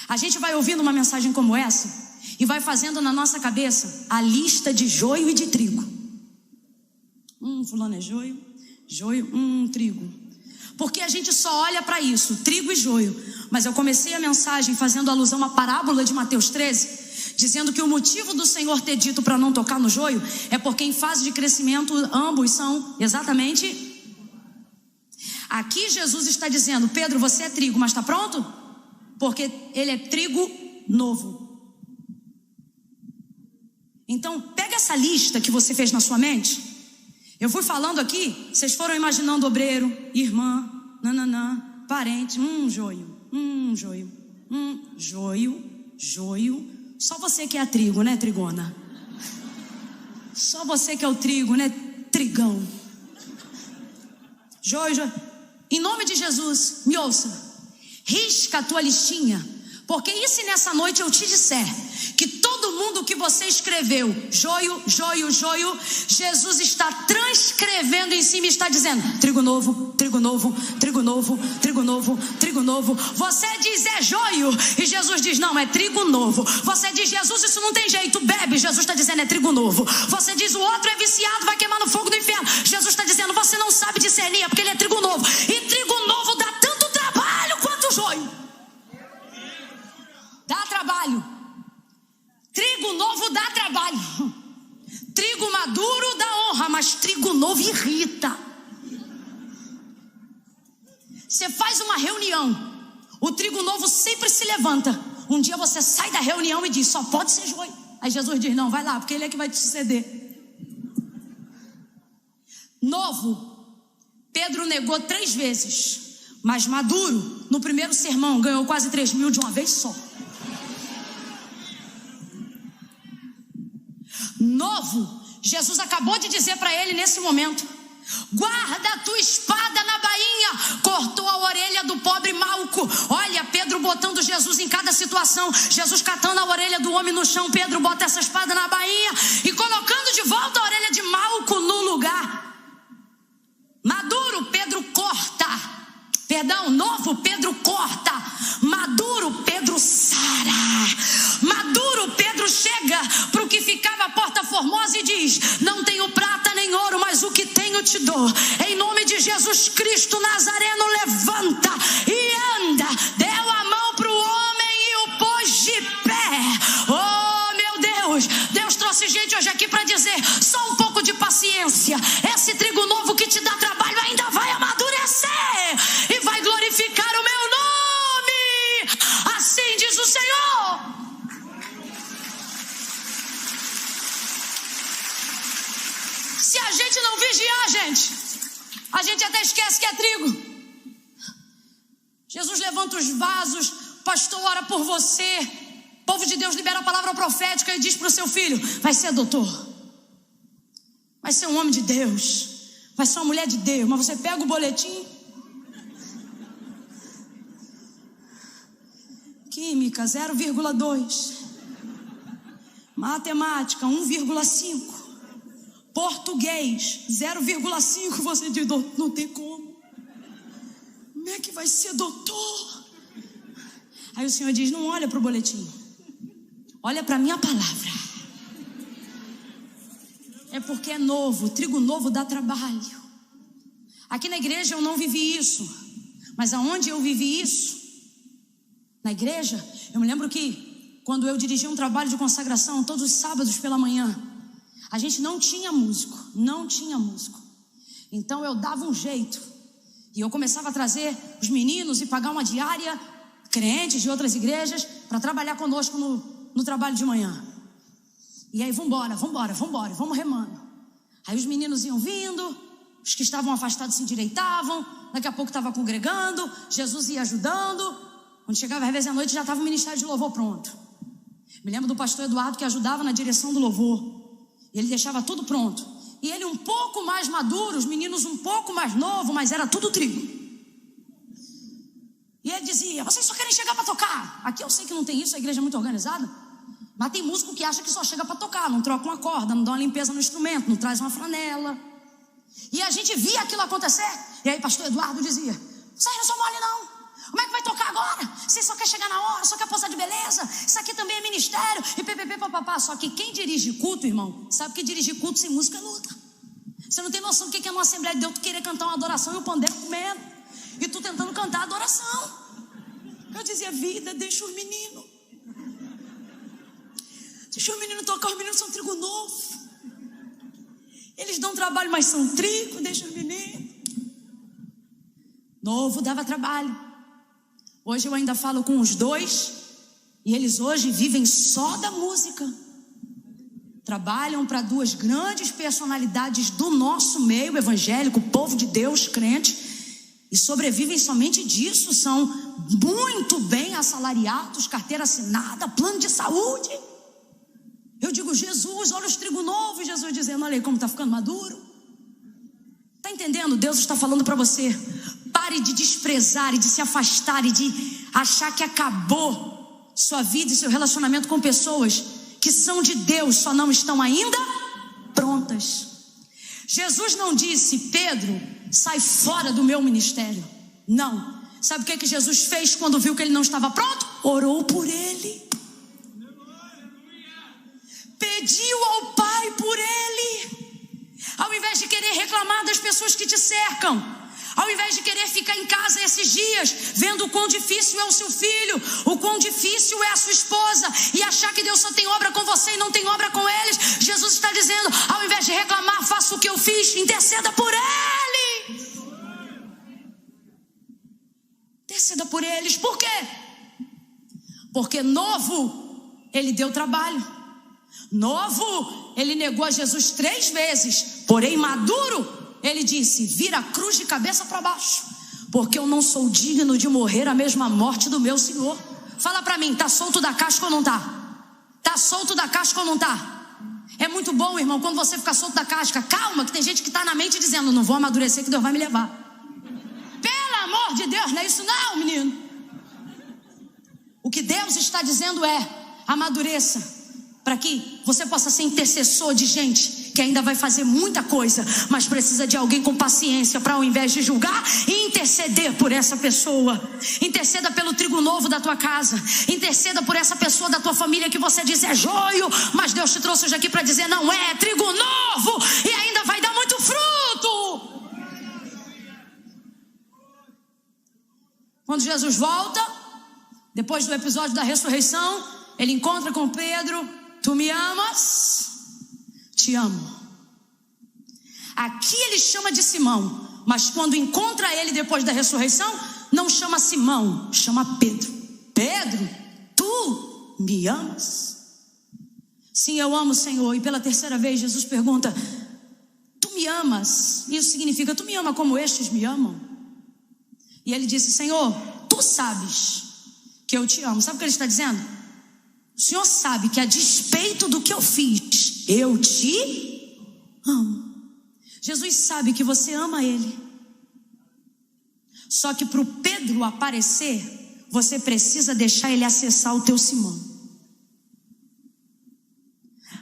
A gente vai ouvindo uma mensagem como essa e vai fazendo na nossa cabeça a lista de joio e de trigo. Fulano é joio, trigo. Porque a gente só olha para isso, trigo e joio. Mas eu comecei a mensagem fazendo alusão à parábola de Mateus 13, dizendo que o motivo do Senhor ter dito para não tocar no joio é porque em fase de crescimento ambos são exatamente. Aqui Jesus está dizendo: Pedro, você é trigo, mas está pronto? Porque ele é trigo novo. Então pega essa lista que você fez na sua mente. Eu fui falando aqui, vocês foram imaginando obreiro, irmã, nananã, parente, joio, joio. Só você que é a trigo, né, trigona? Só você que é o trigo, né, trigão. Joio. Em nome de Jesus, me ouça. Risca a tua listinha. Porque e se nessa noite eu te disser que todo mundo que você escreveu, joio, Jesus está transcrevendo em cima e está dizendo: trigo novo, trigo novo, trigo novo, trigo novo, trigo novo. Você diz é joio e Jesus diz não, é trigo novo. Você diz: Jesus, isso não tem jeito, bebe. Jesus está dizendo é trigo novo. Você diz: o outro é viciado, vai queimar no fogo do inferno. Jesus está dizendo: você não sabe discernir, é porque ele é trigo novo. E trigo novo dá tanto trabalho quanto joio. Dá trabalho. Trigo novo dá trabalho. Trigo maduro dá honra, mas trigo novo irrita. Você faz uma reunião, o trigo novo sempre se levanta. Um dia você sai da reunião e diz: só pode ser joio. Aí Jesus diz: não, vai lá, porque ele é que vai te suceder. Novo, Pedro negou 3 vezes. Mas maduro, no primeiro sermão, ganhou quase 3.000 de uma vez só. Novo, Jesus acabou de dizer para ele nesse momento: Guarda a tua espada na bainha. Cortou a orelha do pobre Malco. Olha, Pedro botando Jesus em cada situação. Jesus catando a orelha do homem no chão. Pedro bota essa espada na bainha e colocando de volta a orelha de Malco no lugar. Maduro, Pedro corta. Perdão, novo, Pedro corta. Maduro, Pedro sara. Maduro, Pedro chega para o que ficava a Porta Formosa e diz: não tenho prata nem ouro, mas o que tenho te dou. Em nome de Jesus Cristo Nazareno, levanta e anda. Deu a mão para o homem e o pôs de pé. Oh, meu Deus, Deus trouxe gente hoje aqui para dizer: só um pouco de paciência. Esse trigo novo que te dá trabalho ainda vai amadurecer e vai glorificar o meu nome. Assim diz o Senhor. Se a gente não vigiar, a gente até esquece que é trigo. Jesus levanta os vasos, pastor ora por você. O povo de Deus libera a palavra profética e diz para o seu filho: vai ser doutor, vai ser um homem de Deus, vai ser uma mulher de Deus. Mas você pega o boletim: química 0,2, matemática 1,5, português 0,5. Você diz: não tem como. Como é que vai ser doutor? Aí o Senhor diz: não olha para o boletim, olha para a minha palavra. É porque é novo, trigo novo dá trabalho. Aqui na igreja eu não vivi isso, mas aonde eu vivi isso? Na igreja, eu me lembro que quando eu dirigia um trabalho de consagração, todos os sábados pela manhã, a gente não tinha músico. Então eu dava um jeito, e eu começava a trazer os meninos e pagar uma diária, crentes de outras igrejas, para trabalhar conosco no trabalho de manhã. E aí vamos remando. Aí os meninos iam vindo, os que estavam afastados se endireitavam, daqui a pouco estava congregando, Jesus ia ajudando. Quando chegava às vezes à noite já estava o ministério de louvor pronto. Me lembro do pastor Eduardo que ajudava na direção do louvor. Ele deixava tudo pronto. E ele um pouco mais maduro, os meninos um pouco mais novos, mas era tudo trigo. E ele dizia: vocês só querem chegar para tocar. Aqui eu sei que não tem isso, a igreja é muito organizada. Mas tem músico que acha que só chega para tocar, não troca uma corda, não dá uma limpeza no instrumento, não traz uma flanela. E a gente via aquilo acontecer. E aí pastor Eduardo dizia: vocês não são mole não. Como é que vai tocar agora? Você só quer chegar na hora, só quer posar de beleza. Isso aqui também é ministério. E ppp, papapá. Só que quem dirige culto, irmão, sabe que dirigir culto sem música é luta. Você não tem noção do que é uma Assembleia de Deus, tu querer cantar uma adoração e o pandeiro comendo, e tu tentando cantar a adoração. Eu dizia: vida, deixa os meninos. Deixa os meninos tocar, os meninos são trigo novo. Eles dão trabalho, mas são trigo, deixa os meninos. Novo dava trabalho. Hoje eu ainda falo com os dois, e eles hoje vivem só da música. Trabalham para duas grandes personalidades do nosso meio evangélico, povo de Deus, crente, e sobrevivem somente disso. São muito bem assalariados, carteira assinada, plano de saúde. Eu digo: Jesus, olha os trigo novos. Jesus dizendo: olha aí como está ficando maduro. Está entendendo? Deus está falando para você: pare de desprezar e de se afastar e de achar que acabou sua vida e seu relacionamento com pessoas que são de Deus, só não estão ainda prontas. Jesus não disse: Pedro, sai fora do meu ministério. Não. Sabe o que Jesus fez quando viu que ele não estava pronto? Orou por ele. Pediu ao Pai por ele. Ao invés de querer reclamar das pessoas que te cercam, ao invés de querer ficar em casa esses dias, vendo o quão difícil é o seu filho, o quão difícil é a sua esposa, e achar que Deus só tem obra com você e não tem obra com eles, Jesus está dizendo: ao invés de reclamar, faça o que eu fiz, interceda por ele. Interceda por eles. Por quê? Porque novo, ele deu trabalho. Novo, ele negou a Jesus 3 vezes. Porém maduro, ele disse: vira a cruz de cabeça para baixo, porque eu não sou digno de morrer a mesma morte do meu Senhor. Fala para mim, tá solto da casca ou não tá? Tá solto da casca ou não tá? É muito bom, irmão, quando você fica solto da casca. Calma, que tem gente que está na mente dizendo: não vou amadurecer que Deus vai me levar. Pelo amor de Deus, não é isso não, menino. O que Deus está dizendo é: amadureça, para que você possa ser intercessor de gente que ainda vai fazer muita coisa, mas precisa de alguém com paciência para, ao invés de julgar, interceder por essa pessoa. Interceda pelo trigo novo da tua casa. Interceda por essa pessoa da tua família que você diz é joio, mas Deus te trouxe hoje aqui para dizer: não é trigo novo e ainda vai dar muito fruto. Quando Jesus volta, depois do episódio da ressurreição, ele encontra com Pedro: tu me amas? Te amo. Aqui ele chama de Simão, mas quando encontra ele depois da ressurreição, não chama Simão, chama Pedro. Pedro, tu me amas? Sim, eu amo, Senhor. E pela terceira vez Jesus pergunta: tu me amas? Isso significa: tu me ama como estes me amam? E ele disse: Senhor, tu sabes que eu te amo. Sabe o que ele está dizendo? O Senhor sabe que a despeito do que eu fiz, eu te amo. Jesus sabe que você ama Ele. Só que para o Pedro aparecer, você precisa deixar ele acessar o teu Simão.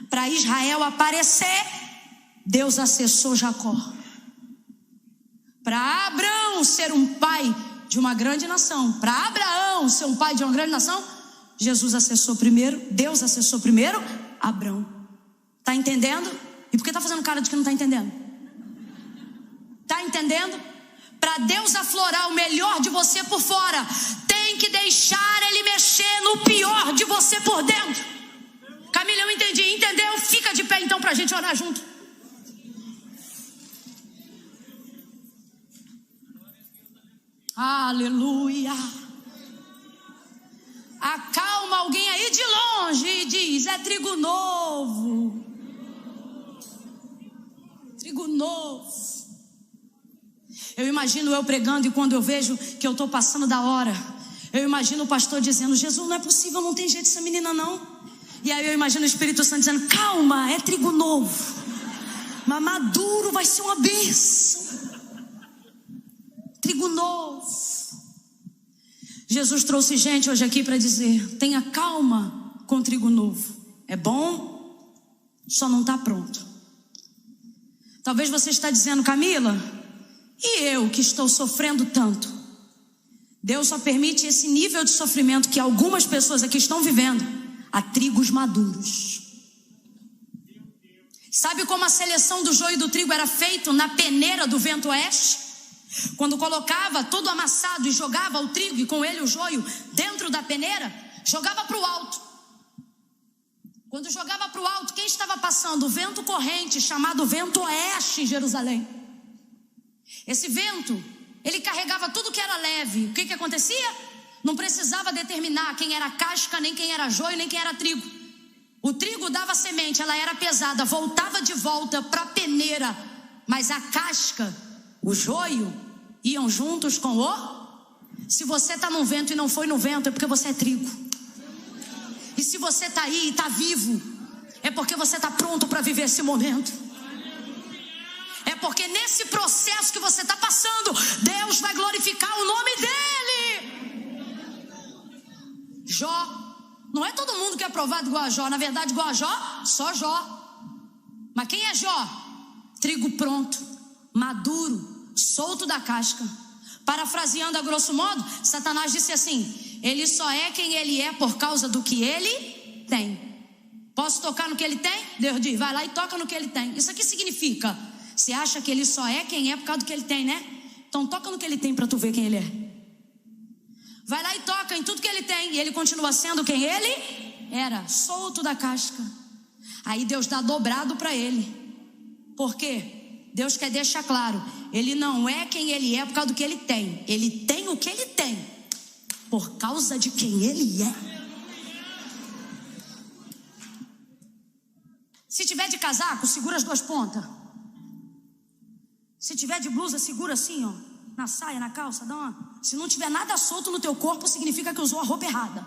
Para Israel aparecer, Deus acessou Jacó. Para Abraão ser um pai de uma grande nação, para Abraão ser um pai de uma grande nação, Jesus acessou primeiro, Deus acessou primeiro Abraão. Está entendendo? E por que está fazendo cara de que não está entendendo? Está entendendo? Para Deus aflorar o melhor de você por fora, tem que deixar Ele mexer no pior de você por dentro. Camila, eu entendi, entendeu? Fica de pé então para a gente orar junto. Aleluia. Acalma alguém aí de longe e diz: é trigo novo. Trigo novo. Eu imagino eu pregando, e quando eu vejo que eu estou passando da hora, eu imagino o pastor dizendo: Jesus, não é possível, não tem jeito essa menina não. E aí eu imagino o Espírito Santo dizendo: calma, é trigo novo, mas maduro vai ser uma bênção. Trigo novo. Jesus trouxe gente hoje aqui para dizer: tenha calma com trigo novo. É bom, só não está pronto. Talvez você está dizendo: Camila, e eu que estou sofrendo tanto? Deus só permite esse nível de sofrimento que algumas pessoas aqui estão vivendo a trigos maduros. Sabe como a seleção do joio e do trigo era feita na peneira do vento oeste? Quando colocava todo amassado e jogava o trigo e com ele o joio dentro da peneira, jogava para o alto. Quando jogava para o alto, quem estava passando? O vento corrente, chamado vento oeste em Jerusalém. Esse vento, ele carregava tudo que era leve. O que acontecia? Não precisava determinar quem era casca, nem quem era joio, nem quem era trigo. O trigo dava semente, ela era pesada, voltava de volta para a peneira. Mas a casca, o joio, iam juntos com o... Se você está no vento e não foi no vento, é porque você é trigo. E se você está aí e está vivo, é porque você está pronto para viver esse momento. É porque nesse processo que você está passando, Deus vai glorificar o nome dele. Jó, não é todo mundo que é aprovado igual a Jó. Na verdade, igual a Jó, só Jó. Mas quem é Jó? Trigo pronto, maduro, solto da casca. Parafraseando a grosso modo, Satanás disse assim: ele só é quem ele é por causa do que ele tem. Posso tocar no que ele tem? Deus diz: vai lá e toca no que ele tem. Isso aqui significa: você acha que ele só é quem é por causa do que ele tem, né? Então toca no que ele tem para tu ver quem ele é. Vai lá e toca em tudo que ele tem, e ele continua sendo quem ele era, solto da casca. Aí Deus dá dobrado para ele. Por quê? Deus quer deixar claro: ele não é quem ele é por causa do que ele tem. Ele tem o que ele tem por causa de quem ele é. Se tiver de casaco, segura as duas pontas. Se tiver de blusa, segura assim, ó, na saia, na calça, dá uma... Se não tiver nada solto no teu corpo, significa que usou a roupa errada.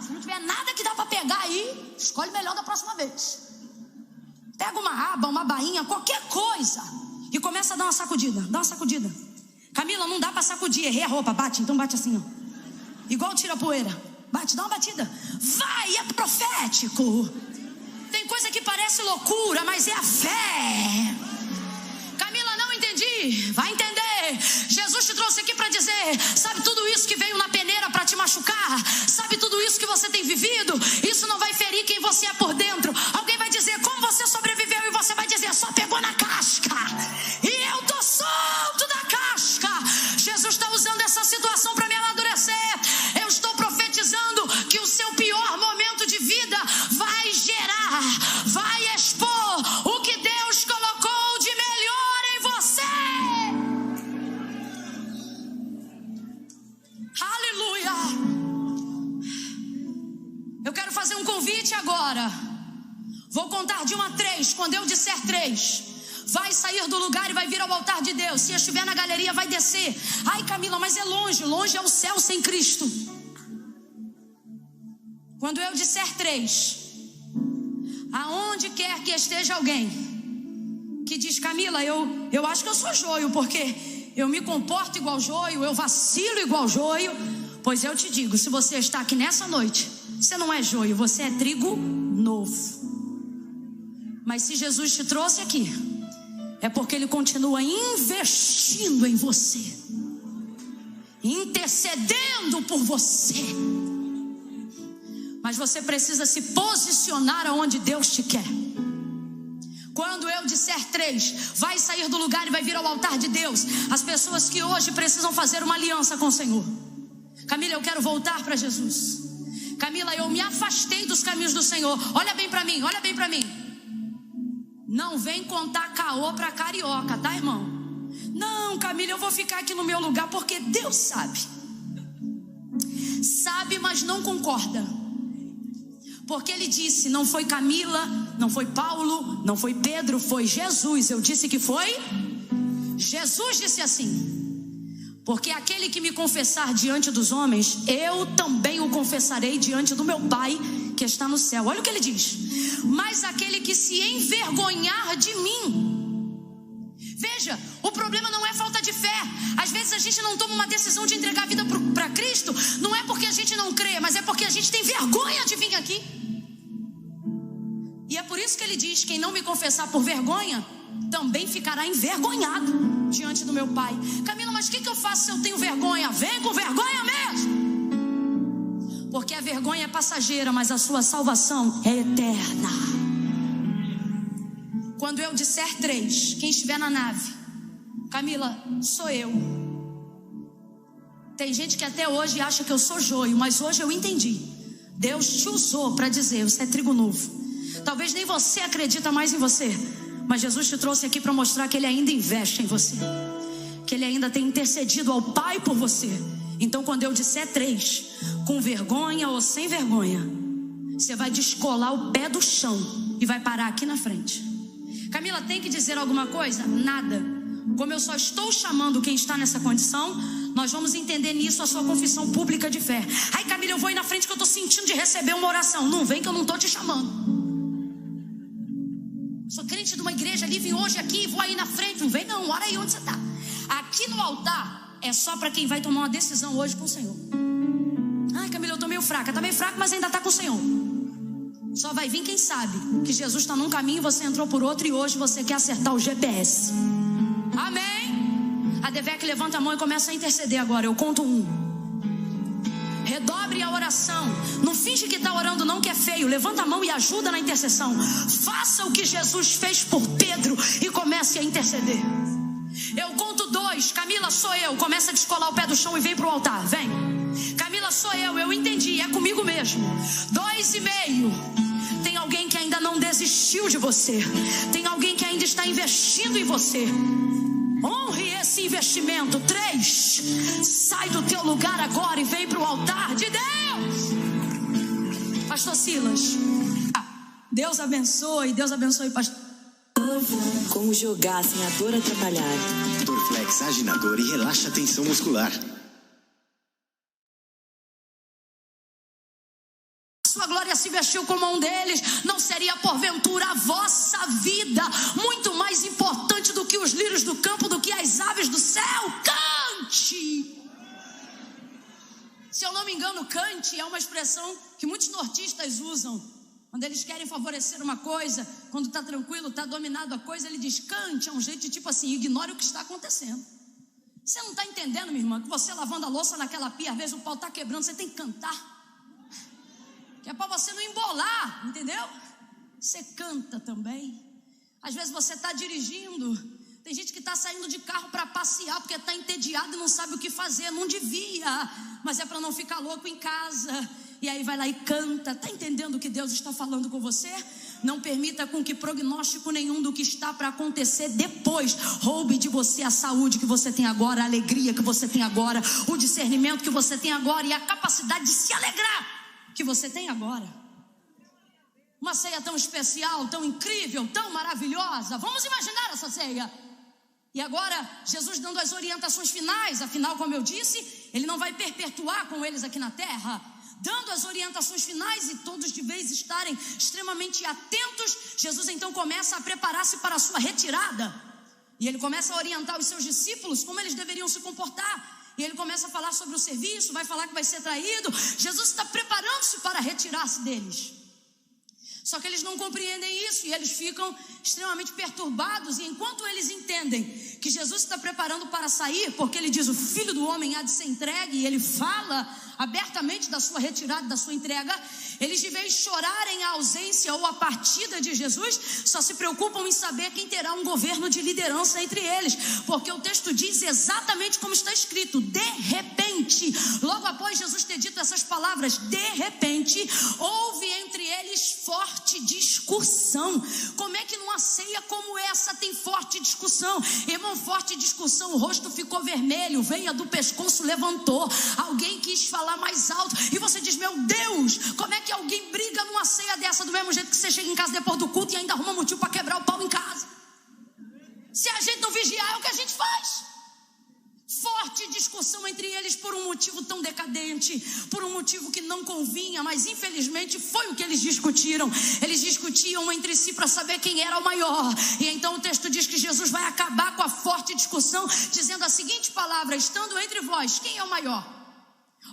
Se não tiver nada que dá para pegar aí, escolhe melhor da próxima vez. Pega uma aba, uma bainha, qualquer coisa, e começa a dar uma sacudida. Dá uma sacudida. Camila, não dá pra sacudir, errei a roupa. Bate, então bate assim, ó. Igual tira poeira. Bate, dá uma batida. Vai, é profético. Tem coisa que parece loucura, mas é a fé. Camila, não entendi. Vai entender. Jesus te trouxe aqui para dizer: sabe tudo isso que veio na peneira para te machucar? Sabe tudo isso que você tem vivido? Isso não vai ferir quem você é por dentro. Alguém vai dizer como você sobreviveu e você vai dizer: só pegou na casca. E eu tô solto da casca. Jesus está usando essa situação para me amadurecer. Eu estou profetizando que o seu pior momento de vida vai gerar, vai expor o que Deus colocou de melhor em você. Aleluia. Eu quero fazer um convite agora. Vou contar de 1 a 3. Quando eu disser 3, vai sair do lugar e vai vir ao altar de Deus. Se estiver na galeria, vai descer. Ai, Camila, mas é longe. Longe é o céu sem Cristo. Quando eu disser 3, aonde quer que esteja alguém que diz: Camila, eu acho que eu sou joio, porque eu me comporto igual joio, eu vacilo igual joio. Pois eu te digo, se você está aqui nessa noite, você não é joio, você é trigo novo. Mas se Jesus te trouxe aqui, é porque Ele continua investindo em você, intercedendo por você. Mas você precisa se posicionar aonde Deus te quer. Quando eu disser 3, vai sair do lugar e vai vir ao altar de Deus. As pessoas que hoje precisam fazer uma aliança com o Senhor. Camila, eu quero voltar para Jesus. Camila, eu me afastei dos caminhos do Senhor. Olha bem para mim, olha bem para mim. Não vem contar caô para carioca, tá, irmão? Não, Camila, eu vou ficar aqui no meu lugar porque Deus sabe. Sabe, mas não concorda. Porque Ele disse: não foi Camila, não foi Paulo, não foi Pedro, foi Jesus. Eu disse que foi Jesus. Disse assim: porque aquele que me confessar diante dos homens, eu também o confessarei diante do meu Pai que está no céu. Olha o que Ele diz: mas aquele que se envergonhar de mim. Veja, o problema não é falta de fé. Às vezes a gente não toma uma decisão de entregar a vida para Cristo. Não é porque a gente não crê, mas é porque a gente tem vergonha de vir aqui. E é por isso que Ele diz: quem não me confessar por vergonha, também ficará envergonhado diante do meu Pai. Camila, mas o que eu faço se eu tenho vergonha? Vem com vergonha mesmo. Porque a vergonha é passageira, mas a sua salvação é eterna. Quando eu disser 3, quem estiver na nave: Camila, sou eu. Tem gente que até hoje acha que eu sou joio, mas hoje eu entendi. Deus te usou para dizer: você é trigo novo. Talvez nem você acredita mais em você, mas Jesus te trouxe aqui para mostrar que Ele ainda investe em você, que Ele ainda tem intercedido ao Pai por você. Então quando eu disser 3, com vergonha ou sem vergonha, você vai descolar o pé do chão e vai parar aqui na frente. Camila, tem que dizer alguma coisa? Nada. Como eu só estou chamando quem está nessa condição, nós vamos entender nisso a sua confissão pública de fé. Ai, Camila, eu vou ir na frente que eu estou sentindo de receber uma oração. Não vem que eu não estou te chamando. Sou crente de uma igreja ali, vim hoje aqui, vou aí na frente. Não vem não, ora aí onde você está. Aqui no altar é só para quem vai tomar uma decisão hoje com o Senhor. Ai, Camila, eu estou meio fraca. Está meio fraca, mas ainda está com o Senhor. Só vai vir quem sabe que Jesus está num caminho e você entrou por outro, e hoje você quer acertar o GPS. Amém? A Devec levanta a mão e começa a interceder agora. Eu conto 1. Redobre a oração. Não finge que está orando não, que é feio. Levanta a mão e ajuda na intercessão. Faça o que Jesus fez por Pedro e comece a interceder. Eu conto 2. Camila, sou eu. Começa a descolar o pé do chão e vem para o altar. Vem. Camila, sou eu entendi, é comigo mesmo. 2,5. Tem alguém que ainda não desistiu de você. Tem alguém que ainda está investindo em você. Honre esse investimento. 3. Sai do teu lugar agora e vem para o altar de Deus. Pastor Silas, Deus abençoe, pastor. Como jogar sem a dor atrapalhar. Dorflex age na dor e relaxa a tensão muscular. Sua glória se vestiu como um deles. Não seria porventura a vossa nossa vida, muito mais importante do que os lírios do campo, do que as aves do céu. Cante! Se eu não me engano, cante é uma expressão que muitos nortistas usam. Quando eles querem favorecer uma coisa, quando está tranquilo, está dominado a coisa, ele diz cante, é um jeito de tipo assim, ignore o que está acontecendo. Você não está entendendo, minha irmã, que você lavando a louça naquela pia, às vezes o pau está quebrando, você tem que cantar. Que é para você não embolar, entendeu? Você canta também. Às vezes você está dirigindo, tem gente que está saindo de carro para passear, porque está entediado e não sabe o que fazer, não devia, mas é para não ficar louco em casa. E aí vai lá e canta. Está entendendo o que Deus está falando com você? Não permita com que prognóstico nenhum do que está para acontecer depois roube de você a saúde que você tem agora, a alegria que você tem agora, o discernimento que você tem agora e a capacidade de se alegrar que você tem agora. Uma ceia tão especial, tão incrível, tão maravilhosa. Vamos imaginar essa ceia. E agora Jesus dando as orientações finais. Afinal, como eu disse, Ele não vai perpetuar com eles aqui na terra. Dando as orientações finais e todos de vez estarem extremamente atentos, Jesus então começa a preparar-se para a sua retirada. E Ele começa a orientar os seus discípulos como eles deveriam se comportar. E Ele começa a falar sobre o serviço, vai falar que vai ser traído. Jesus está preparando-se para retirar-se deles. Só que eles não compreendem isso e eles ficam extremamente perturbados. E enquanto eles entendem que Jesus está preparando para sair, porque Ele diz, o Filho do Homem há de ser entregue, e Ele fala abertamente da sua retirada, da sua entrega, eles, de vez de chorarem a ausência ou a partida de Jesus, só se preocupam em saber quem terá um governo de liderança entre eles, porque o texto diz exatamente como está escrito, de repente, logo após Jesus ter dito essas palavras, de repente, houve entre eles forte discussão. Como é que numa ceia como essa tem forte discussão? Irmão, forte discussão, o rosto ficou vermelho, veia do pescoço levantou, alguém quis falar mais alto, e você diz, meu Deus, como é que alguém briga numa ceia dessa, do mesmo jeito que você chega em casa depois do culto e ainda arruma motivo para quebrar o pau em casa? Se a gente não vigiar, é o que a gente faz. Forte discussão entre eles por um motivo tão decadente, por um motivo que não convinha, mas infelizmente foi o que eles discutiram. Eles discutiam entre si para saber quem era o maior. E então o texto diz que Jesus vai acabar com a forte discussão, dizendo a seguinte palavra, estando entre vós, quem é o maior?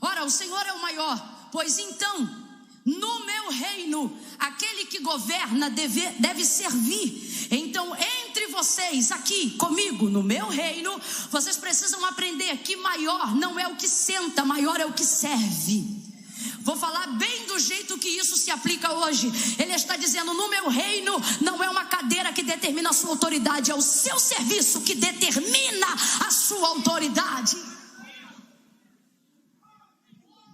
Ora, o Senhor é o maior, pois então, no meu reino, aquele que governa deve servir. Então, entre vocês, aqui comigo, no meu reino, vocês precisam aprender que maior não é o que senta, maior é o que serve. Vou falar bem do jeito que isso se aplica hoje. Ele está dizendo, no meu reino não é uma cadeira que determina a sua autoridade, é o seu serviço que determina a sua autoridade.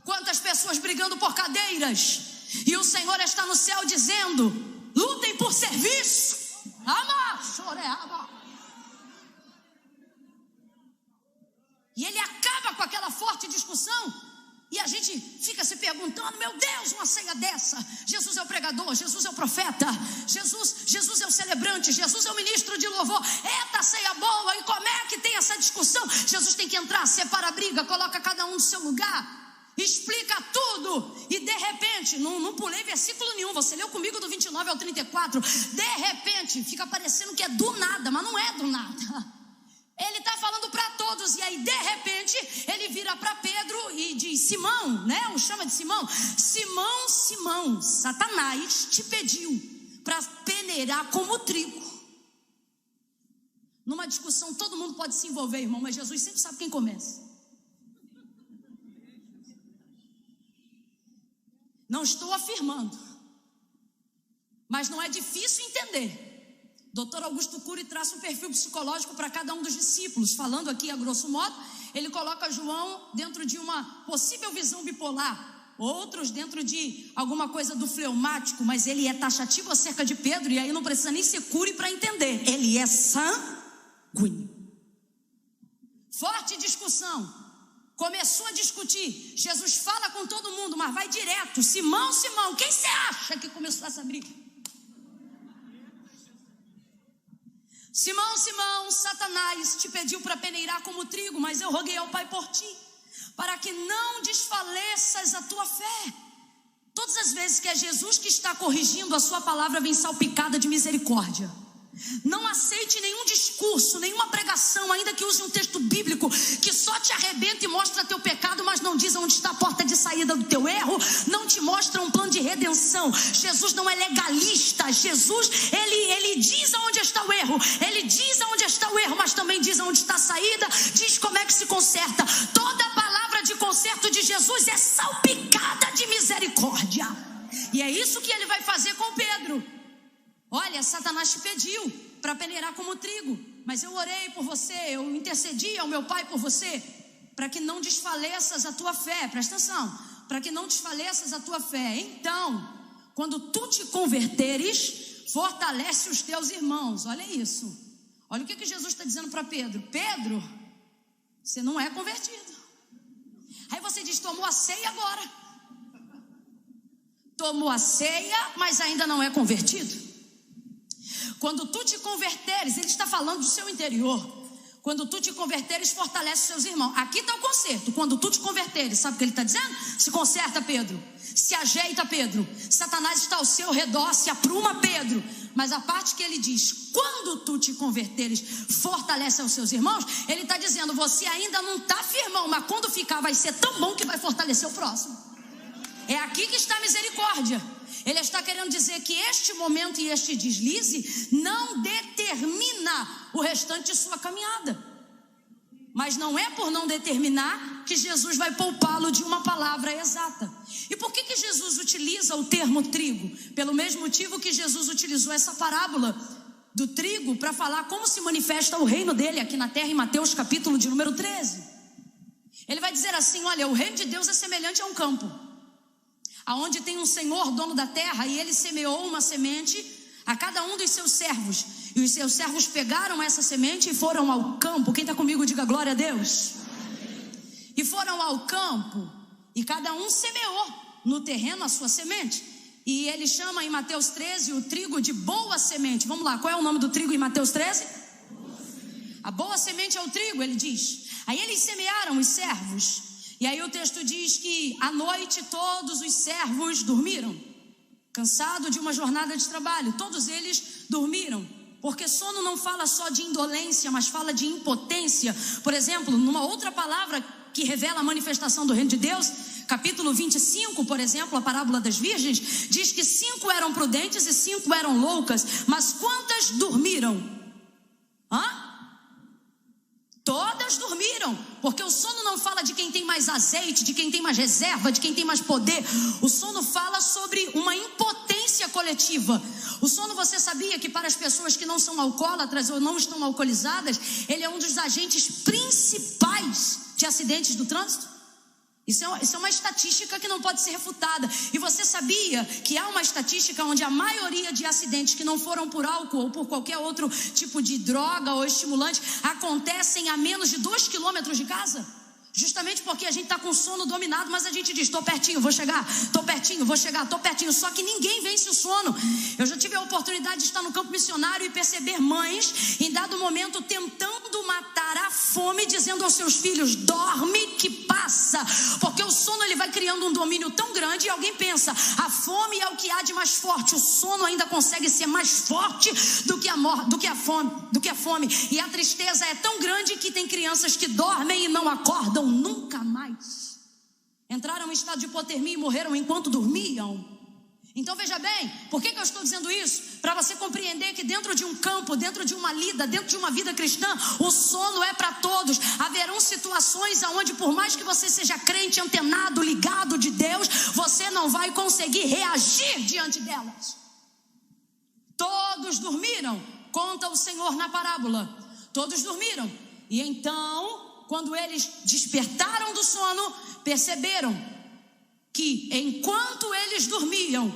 Quantas pessoas brigando por cadeiras, e o Senhor está no céu dizendo, lutem por serviço. E Ele acaba com aquela forte discussão, e a gente fica se perguntando, meu Deus, uma ceia dessa, Jesus é o pregador, Jesus é o profeta, Jesus é o celebrante, Jesus é o ministro de louvor, eita ceia boa, e como é que tem essa discussão? Jesus tem que entrar, separa a briga, coloca cada um no seu lugar, explica tudo, e de repente, não pulei versículo nenhum, você leu comigo do 29 ao 34, de repente, fica parecendo que é do nada, mas não é do nada, Ele está falando para todos, e aí de repente, ele vira para Pedro e diz, Simão, né, o chama de Simão, Simão, Satanás te pediu para peneirar como trigo. Numa discussão todo mundo pode se envolver, irmão, mas Jesus sempre sabe quem começa. Não estou afirmando, mas não é difícil entender. Dr. Augusto Cury traça um perfil psicológico para cada um dos discípulos. Falando aqui a grosso modo, ele coloca João dentro de uma possível visão bipolar, outros dentro de alguma coisa do fleumático, mas ele é taxativo acerca de Pedro, e aí não precisa nem ser Cury para entender. Ele é sanguíneo. Forte discussão. Começou a discutir, Jesus fala com todo mundo, mas vai direto, Simão, quem você acha que começou essa briga? Simão, Satanás te pediu para peneirar como trigo, mas eu roguei ao Pai por ti, para que não desfaleças a tua fé. Todas as vezes que é Jesus que está corrigindo, a sua palavra vem salpicada de misericórdia. Não aceite nenhum discurso, nenhuma pregação, ainda que use um texto bíblico que só te arrebenta e mostra teu pecado, mas não diz onde está a porta de saída do teu erro, não te mostra um plano de redenção. Jesus não é legalista. Jesus, ele diz aonde está o erro, ele diz aonde está o erro, mas também diz aonde está a saída, diz como é que se conserta. Toda a palavra de conserto de Jesus é salpicada de misericórdia. E é isso que ele vai fazer com Pedro. Olha, Satanás te pediu para peneirar como trigo, mas eu orei por você, eu intercedi ao meu Pai por você, para que não desfaleças a tua fé. Presta atenção, para que não desfaleças a tua fé. Então, quando tu te converteres, fortalece os teus irmãos. Olha isso. Olha o que Jesus está dizendo para Pedro. Pedro, você não é convertido. Aí você diz, tomou a ceia agora. Tomou a ceia, mas ainda não é convertido. Quando tu te converteres, ele está falando do seu interior. Quando tu te converteres, fortalece os seus irmãos. Aqui está o conserto. Quando tu te converteres, sabe o que ele está dizendo? Se conserta, Pedro. Se ajeita, Pedro. Satanás está ao seu redor, se apruma, Pedro. Mas a parte que ele diz, quando tu te converteres, fortalece os seus irmãos, ele está dizendo, você ainda não está firmão, mas quando ficar vai ser tão bom que vai fortalecer o próximo. É aqui que está a misericórdia. Ele está querendo dizer que este momento e este deslize não determina o restante de sua caminhada. Mas não é por não determinar que Jesus vai poupá-lo de uma palavra exata. E por que Jesus utiliza o termo trigo? Pelo mesmo motivo que Jesus utilizou essa parábola do trigo para falar como se manifesta o reino dele aqui na terra, em Mateus capítulo de número 13. Ele vai dizer assim, olha, o reino de Deus é semelhante a um campo, aonde tem um senhor, dono da terra, e ele semeou uma semente a cada um dos seus servos. E os seus servos pegaram essa semente e foram ao campo. Quem está comigo, diga glória a Deus. Amém. E foram ao campo, e cada um semeou no terreno a sua semente. E ele chama em Mateus 13 o trigo de boa semente. Vamos lá, qual é o nome do trigo em Mateus 13? A boa semente é o trigo, ele diz. Aí eles semearam os servos. E aí o texto diz que à noite todos os servos dormiram, cansado de uma jornada de trabalho. Todos eles dormiram, porque sono não fala só de indolência, mas fala de impotência. Por exemplo, numa outra palavra que revela a manifestação do reino de Deus, capítulo 25, por exemplo, a parábola das virgens, diz que 5 eram prudentes e 5 eram loucas. Mas quantas dormiram? Todas dormiram, porque o sono não fala de quem tem mais azeite, de quem tem mais reserva, de quem tem mais poder. O sono fala sobre uma impotência coletiva. O sono, você sabia que para as pessoas que não são alcoólatras ou não estão alcoolizadas, ele é um dos agentes principais de acidentes do trânsito? Isso é uma estatística que não pode ser refutada. E você sabia que há uma estatística onde a maioria de acidentes que não foram por álcool ou por qualquer outro tipo de droga ou estimulante acontecem a menos de 2 quilômetros de casa? Justamente porque a gente está com o sono dominado, mas a gente diz, estou pertinho, vou chegar, estou pertinho, vou chegar, estou pertinho. Só que ninguém vence o sono. Eu já tive a oportunidade de estar no campo missionário e perceber mães, em dado momento, tentando matar a fome, dizendo aos seus filhos, dorme que passa. Porque o sono ele vai criando um domínio tão grande, e alguém pensa, a fome é o que há de mais forte. O sono ainda consegue ser mais forte do que a fome. E a tristeza é tão grande que tem crianças que dormem e não acordam nunca mais. Entraram em estado de hipotermia e morreram enquanto dormiam. Então veja bem, por que eu estou dizendo isso? Para você compreender que dentro de um campo, dentro de uma lida, dentro de uma vida cristã, o sono é para todos. Haverão situações onde, por mais que você seja crente, antenado, ligado de Deus, você não vai conseguir reagir diante delas. Todos dormiram, conta o Senhor na parábola. Todos dormiram. E então, quando eles despertaram do sono, perceberam que enquanto eles dormiam,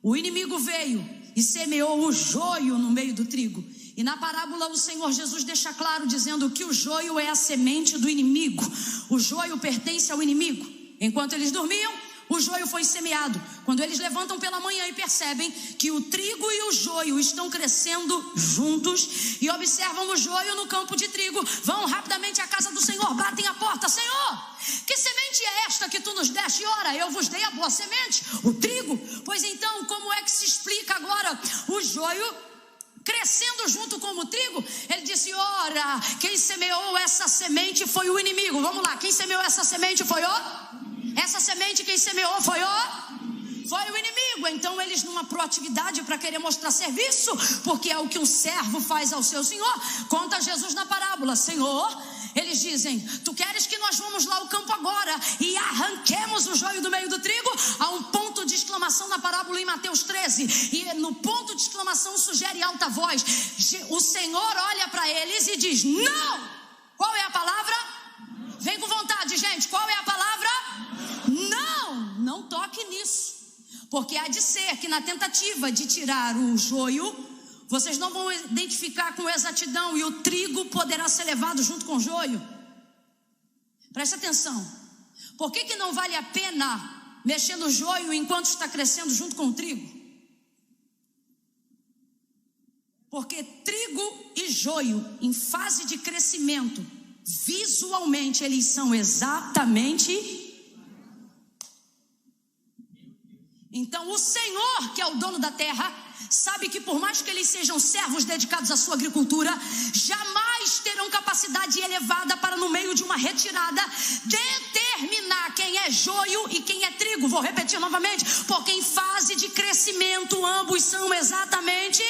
o inimigo veio e semeou o joio no meio do trigo. E na parábola o Senhor Jesus deixa claro, dizendo que o joio é a semente do inimigo. O joio pertence ao inimigo. Enquanto eles dormiam, o joio foi semeado. Quando eles levantam pela manhã e percebem que o trigo e o joio estão crescendo juntos e observam o joio no campo de trigo, vão rapidamente à casa do Senhor, batem a porta: Senhor, que semente é esta que tu nos deste? Ora, eu vos dei a boa semente, o trigo. Pois então, como é que se explica agora o joio crescendo junto com o trigo? Ele disse: ora, quem semeou essa semente foi o inimigo. Vamos lá, quem semeou essa semente foi essa semente, quem semeou foi o inimigo. Então eles, numa proatividade para querer mostrar serviço, porque é o que um servo faz ao seu senhor, conta Jesus na parábola: Senhor, eles dizem, tu queres que nós vamos lá ao campo agora e arranquemos o joio do meio do trigo? Há um ponto de exclamação na parábola em Mateus 13, e no ponto de exclamação sugere alta voz. O Senhor olha para eles e diz: não! Qual é a palavra? Vem com vontade, gente. Qual é a palavra? Não! Não toque nisso, porque há de ser que na tentativa de tirar o joio, vocês não vão identificar com exatidão, e o trigo poderá ser levado junto com o joio. Preste atenção. Por que não vale a pena mexer no joio enquanto está crescendo junto com o trigo? Porque trigo e joio, em fase de crescimento, visualmente eles são exatamente. Então o Senhor, que é o dono da terra, sabe que por mais que eles sejam servos dedicados à sua agricultura, jamais terão capacidade elevada para, no meio de uma retirada, determinar quem é joio e quem é trigo. Vou repetir novamente: porque em fase de crescimento ambos são exatamente.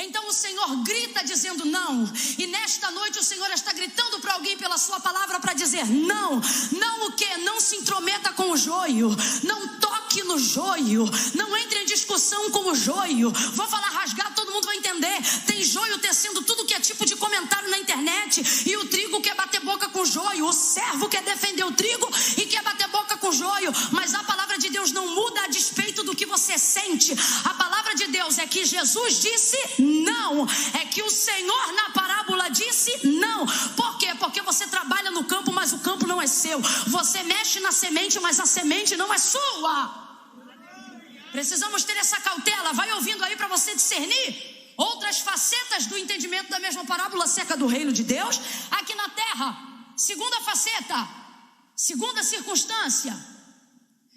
Então o Senhor grita dizendo não. E nesta noite o Senhor está gritando para alguém pela sua palavra para dizer não. Não o quê? Não se intrometa com o joio. Não toque no joio. Não entre em discussão com o joio. Vou falar rasgado, todo mundo vai entender. Tem joio tecendo tudo que é tipo de comentário na internet, e o trigo quer bater boca com o joio. O servo quer defender o trigo e quer bater boca com o joio. Mas a palavra de Deus não muda a despeito do que você sente. A palavra de Deus é que Jesus disse não, é que o Senhor na parábola disse não. Por quê? Porque você trabalha no campo, mas o campo não é seu. Você mexe na semente, mas a semente não é sua. Precisamos ter essa cautela. Vai ouvindo aí para você discernir outras facetas do entendimento da mesma parábola acerca do reino de Deus aqui na terra. Segunda faceta, segunda circunstância.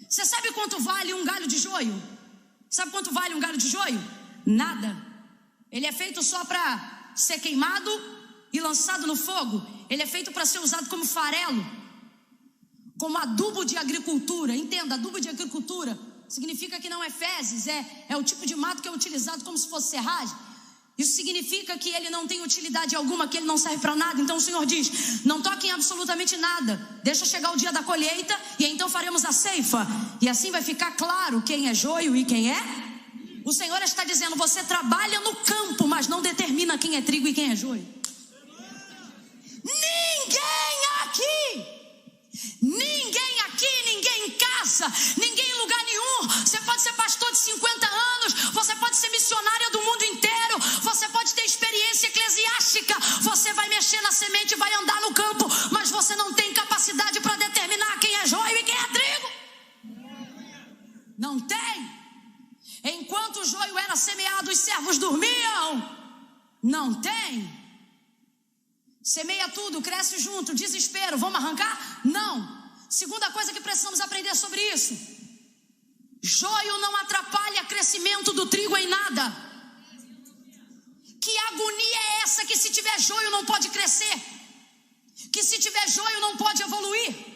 Você sabe quanto vale um galho de joio? Sabe quanto vale um galho de joio? Nada. Ele é feito só para ser queimado e lançado no fogo. Ele é feito para ser usado como farelo, como adubo de agricultura. Entenda, adubo de agricultura significa que não é fezes, é o tipo de mato que é utilizado como se fosse serragem. Isso significa que ele não tem utilidade alguma, que ele não serve para nada. Então o Senhor diz: não toquem absolutamente nada, deixa chegar o dia da colheita e então faremos a ceifa, e assim vai ficar claro quem é joio e quem é. O Senhor está dizendo: você trabalha no campo, mas não determina quem é trigo e quem é joio. Ninguém aqui, ninguém em casa, ninguém em lugar nenhum. Você pode ser pastor de 50 anos, você pode ser missionária do mundo inteiro, você pode ter experiência eclesiástica, você vai mexer na semente, vai andar no campo, mas você não tem capacidade para determinar quem é joio e quem é trigo. Não tem. Enquanto o joio era semeado, os servos dormiam. Não tem. Semeia tudo, cresce junto, desespero, vamos arrancar? Não. Segunda coisa que precisamos aprender sobre isso: joio não atrapalha o crescimento do trigo em nada. Que agonia é essa que se tiver joio não pode crescer? Que se tiver joio não pode evoluir?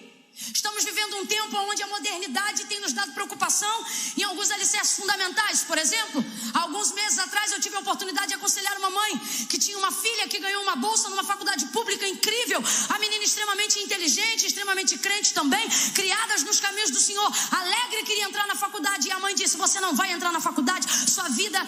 Estamos vivendo um tempo onde a modernidade tem nos dado preocupação em alguns alicerces fundamentais. Por exemplo, há alguns meses atrás eu tive a oportunidade de aconselhar uma mãe que tinha uma filha que ganhou uma bolsa numa faculdade pública incrível. A menina extremamente inteligente, extremamente crente também, criadas nos caminhos do Senhor, alegre, queria entrar na faculdade, e a mãe disse: você não vai entrar na faculdade, sua vida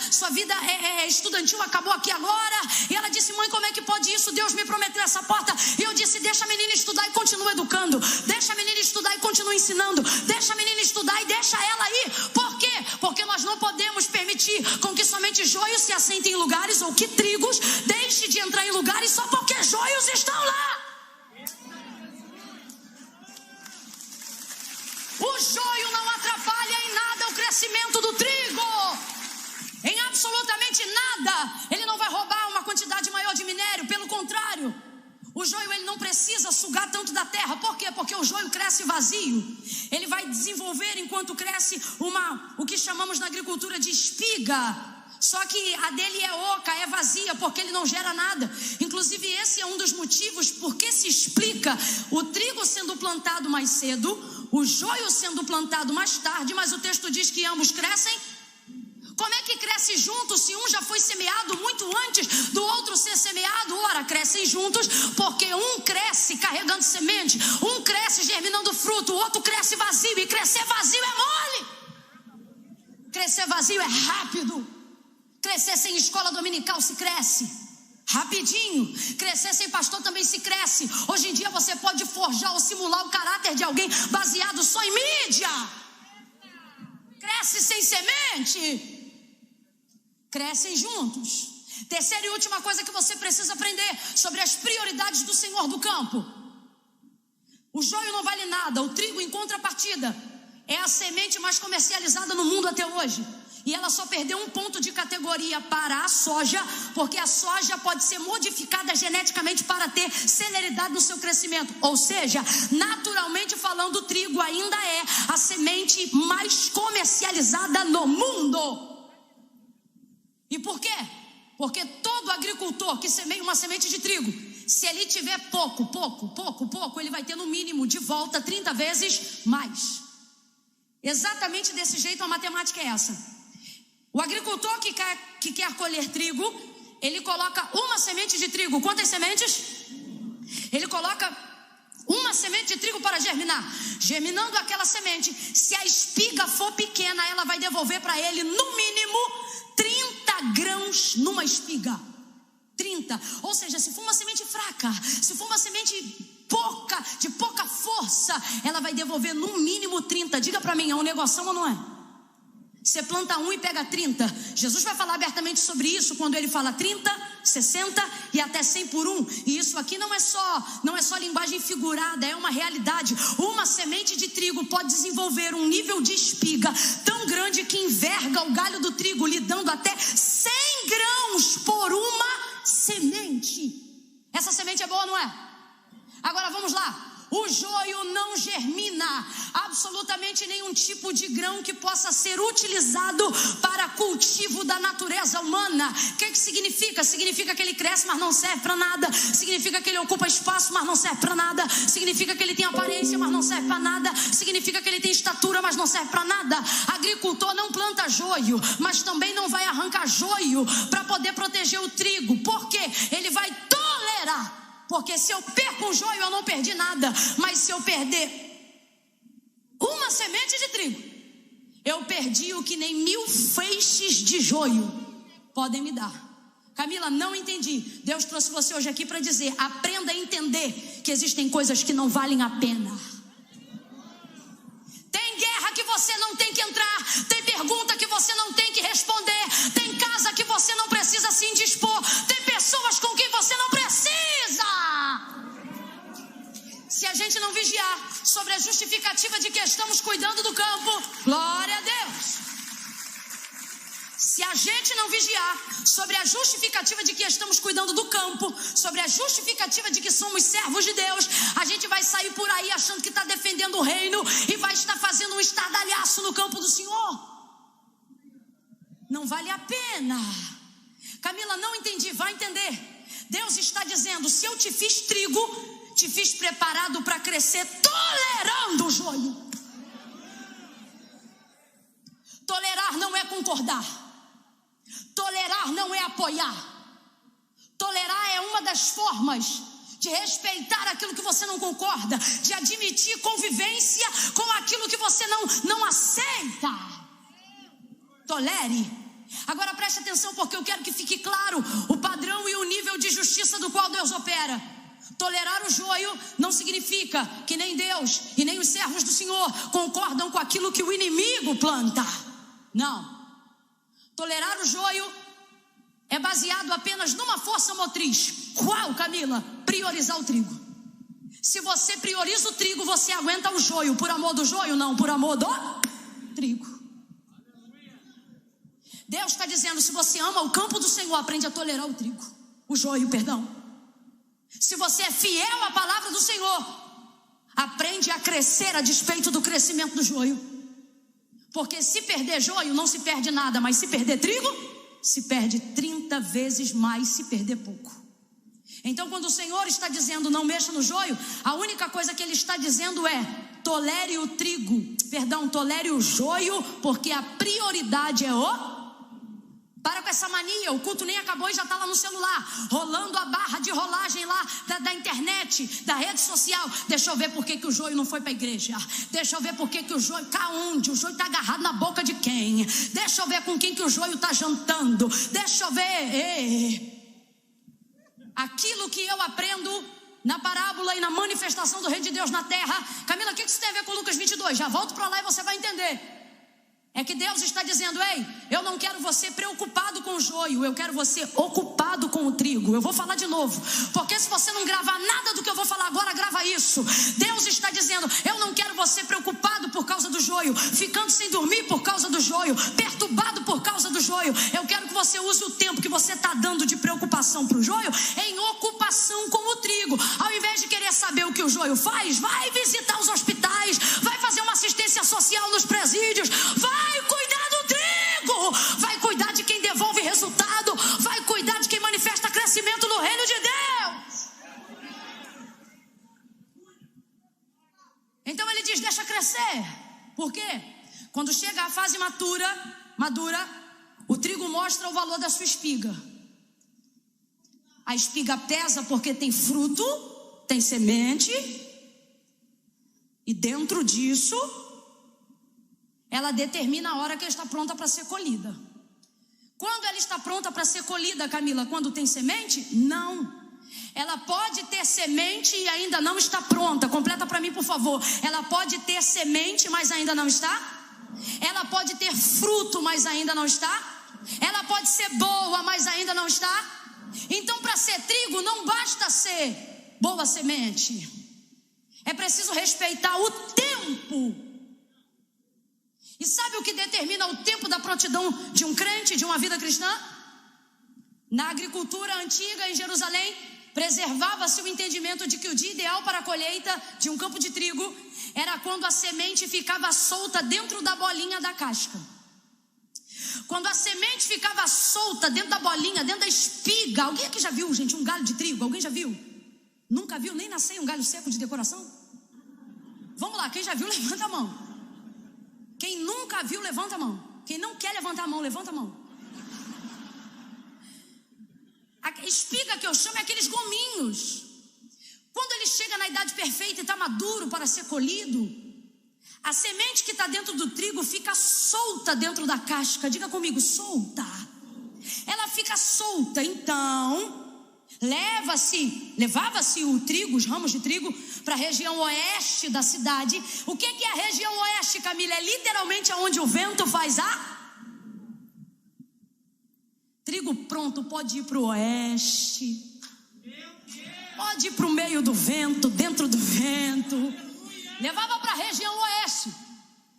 estudantil acabou aqui agora. E ela disse: mãe, como é que pode isso? Deus me prometeu essa porta. E eu disse: deixa a menina estudar e continua educando, deixa a menina estudar e continua ensinando, deixa a menina estudar e deixa ela ir. Por quê? Porque nós não podemos permitir com que somente joios se assentem em lugares, ou que trigos deixe de entrar em lugares só porque joios estão lá. O joio não atrapalha em nada o crescimento do trigo. Em absolutamente nada. Ele não vai roubar uma quantidade maior de minério. Pelo contrário, o joio ele não precisa sugar tanto da terra. Por quê? Porque o joio cresce vazio. Ele vai desenvolver enquanto cresce o que chamamos na agricultura de espiga. Só que a dele é oca, é vazia, porque ele não gera nada. Inclusive esse é um dos motivos porque se explica o trigo sendo plantado mais cedo, o joio sendo plantado mais tarde, mas o texto diz que ambos crescem. Como é que cresce junto se um já foi semeado muito antes do outro ser semeado? Ora, crescem juntos porque um cresce carregando semente, um cresce germinando fruto, o outro cresce vazio, e crescer vazio é mole. Crescer vazio é rápido. Crescer sem escola dominical se cresce rapidinho. Crescer sem pastor também se cresce. Hoje em dia você pode forjar ou simular o caráter de alguém baseado só em mídia. Cresce sem semente. Crescem juntos. Terceira e última coisa que você precisa aprender sobre as prioridades do Senhor do campo. O joio não vale nada. O trigo, em contrapartida, é a semente mais comercializada no mundo até hoje. E ela só perdeu um ponto de categoria para a soja, porque a soja pode ser modificada geneticamente para ter celeridade no seu crescimento. Ou seja, naturalmente falando, o trigo ainda é a semente mais comercializada no mundo. E por quê? Porque todo agricultor que semeia uma semente de trigo, se ele tiver pouco, ele vai ter no mínimo de volta 30 vezes mais. Exatamente desse jeito a matemática é essa. O agricultor que quer colher trigo, ele coloca uma semente de trigo. Quantas sementes? Ele coloca uma semente de trigo para germinar. Germinando aquela semente, se a espiga for pequena, ela vai devolver para ele no mínimo 30 grãos numa espiga. 30. Ou seja, se for uma semente fraca, se for uma semente de pouca força, ela vai devolver no mínimo 30. Diga para mim, é um negócio ou não é? Você planta 1 e pega 30. Jesus vai falar abertamente sobre isso quando ele fala 30, 60 e até 100 por 1. E isso aqui não é só linguagem figurada, é uma realidade. Uma semente de trigo pode desenvolver um nível de espiga tão grande que enverga o galho do trigo, lhe dando até 100 grãos por uma semente. Essa semente é boa, não é? Agora vamos lá. O joio não germina absolutamente nenhum tipo de grão que possa ser utilizado para cultivo da natureza humana. O que significa? Significa que ele cresce, mas não serve para nada. Significa que ele ocupa espaço, mas não serve para nada. Significa que ele tem aparência, mas não serve para nada. Significa que ele tem estatura, mas não serve para nada. Agricultor não planta joio, mas também não vai arrancar joio para poder proteger o trigo. Por quê? Ele vai tolerar. Porque se eu perco um joio, eu não perdi nada. Mas se eu perder uma semente de trigo, eu perdi o que nem 1000 feixes de joio podem me dar. Camila, não entendi. Deus trouxe você hoje aqui para dizer: aprenda a entender que existem coisas que não valem a pena. Tem guerra que você não tem que entrar. Tem pergunta que você não tem que responder. Tem casa que você não precisa se indispor. Tem pessoas com quem você não precisa. Se a gente não vigiar sobre a justificativa de que estamos cuidando do campo, glória a Deus. Se a gente não vigiar sobre a justificativa de que estamos cuidando do campo, sobre a justificativa de que somos servos de Deus, a gente vai sair por aí achando que está defendendo o reino e vai estar fazendo um estardalhaço no campo do Senhor. Não vale a pena. Camila, não entendi. Vai entender. Deus está dizendo: se eu te fiz trigo, te fiz preparado para crescer tolerando o joio. Tolerar não é concordar. Tolerar não é apoiar. Tolerar é uma das formas de respeitar aquilo que você não concorda, de admitir convivência com aquilo que você não aceita. Tolere. Agora preste atenção, porque eu quero que fique claro o padrão e o nível de justiça do qual Deus opera. Tolerar o joio não significa que nem Deus e nem os servos do Senhor concordam com aquilo que o inimigo planta. Não. Tolerar o joio é baseado apenas numa força motriz. Qual, Camila? Priorizar o trigo. Se você prioriza o trigo, você aguenta o joio. Por amor do joio? Não, por amor do trigo. Deus está dizendo, se você ama o campo do Senhor, aprende a tolerar o trigo. O joio, perdão. Se você é fiel à palavra do Senhor, aprende a crescer a despeito do crescimento do joio. Porque se perder joio, não se perde nada. Mas se perder trigo, se perde 30 vezes mais se perder pouco. Então quando o Senhor está dizendo não mexa no joio, a única coisa que Ele está dizendo é tolere o trigo, tolere o joio, porque a prioridade é o... Para com essa mania, o culto nem acabou e já está lá no celular, rolando a barra de rolagem lá da internet, da rede social. Deixa eu ver por que o joio não foi para a igreja. Deixa eu ver por que o joio está onde? O joio está agarrado na boca de quem? Deixa eu ver com quem que o joio está jantando. Deixa eu ver. Aquilo que eu aprendo na parábola e na manifestação do Reino de Deus na terra. Camila, o que isso tem a ver com Lucas 22? Já volto para lá e você vai entender. É que Deus está dizendo, ei, eu não quero você preocupado com o joio, eu quero você ocupado com o trigo. Eu vou falar de novo, porque se você não gravar nada do que eu vou falar agora, grava isso. Deus está dizendo, eu não quero você preocupado por causa do joio, ficando sem dormir por causa do joio, perturbado por causa do joio. Eu quero que você use o tempo que você está dando de preocupação para o joio em ocupação com o trigo. Ao invés de querer saber o que o joio faz, vai visitar os hospitais, vai fazer uma assistência social nos presídios, vai cuidar do trigo, vai cuidar de quem devolve resultado, vai cuidar de quem manifesta crescimento no reino de Deus. Então ele diz, deixa crescer. Por quê? Quando chega a fase madura, o trigo mostra o valor da sua espiga. A espiga pesa porque tem fruto, tem semente, e dentro disso ela determina a hora que ela está pronta para ser colhida. Quando ela está pronta para ser colhida, Camila? Quando tem semente? Não. Ela pode ter semente e ainda não está pronta. Completa para mim, por favor. Ela pode ter semente, mas ainda não está. Ela pode ter fruto, mas ainda não está. Ela pode ser boa, mas ainda não está. Então, para ser trigo, não basta ser boa semente. É preciso respeitar o tempo. E sabe o que determina o tempo da prontidão de um crente, de uma vida cristã? Na agricultura antiga em Jerusalém, preservava-se o entendimento de que o dia ideal para a colheita de um campo de trigo era quando a semente ficava solta dentro da bolinha da casca. Quando a semente ficava solta dentro da bolinha, dentro da espiga. Alguém aqui já viu, gente, um galho de trigo? Alguém já viu? Nunca viu nem nascer um galho seco de decoração? Vamos lá, quem já viu, levanta a mão. Quem nunca viu, levanta a mão. Quem não quer levantar a mão, levanta a mão. A espiga que eu chamo é aqueles gominhos. Quando ele chega na idade perfeita e está maduro para ser colhido, a semente que está dentro do trigo fica solta dentro da casca. Diga comigo, solta. Ela fica solta, então levava-se o trigo, os ramos de trigo, para a região oeste da cidade. O que é a região oeste, Camila? É literalmente onde o vento faz trigo pronto pode ir para o oeste, pode ir para o meio do vento, dentro do vento. Levava para a região oeste.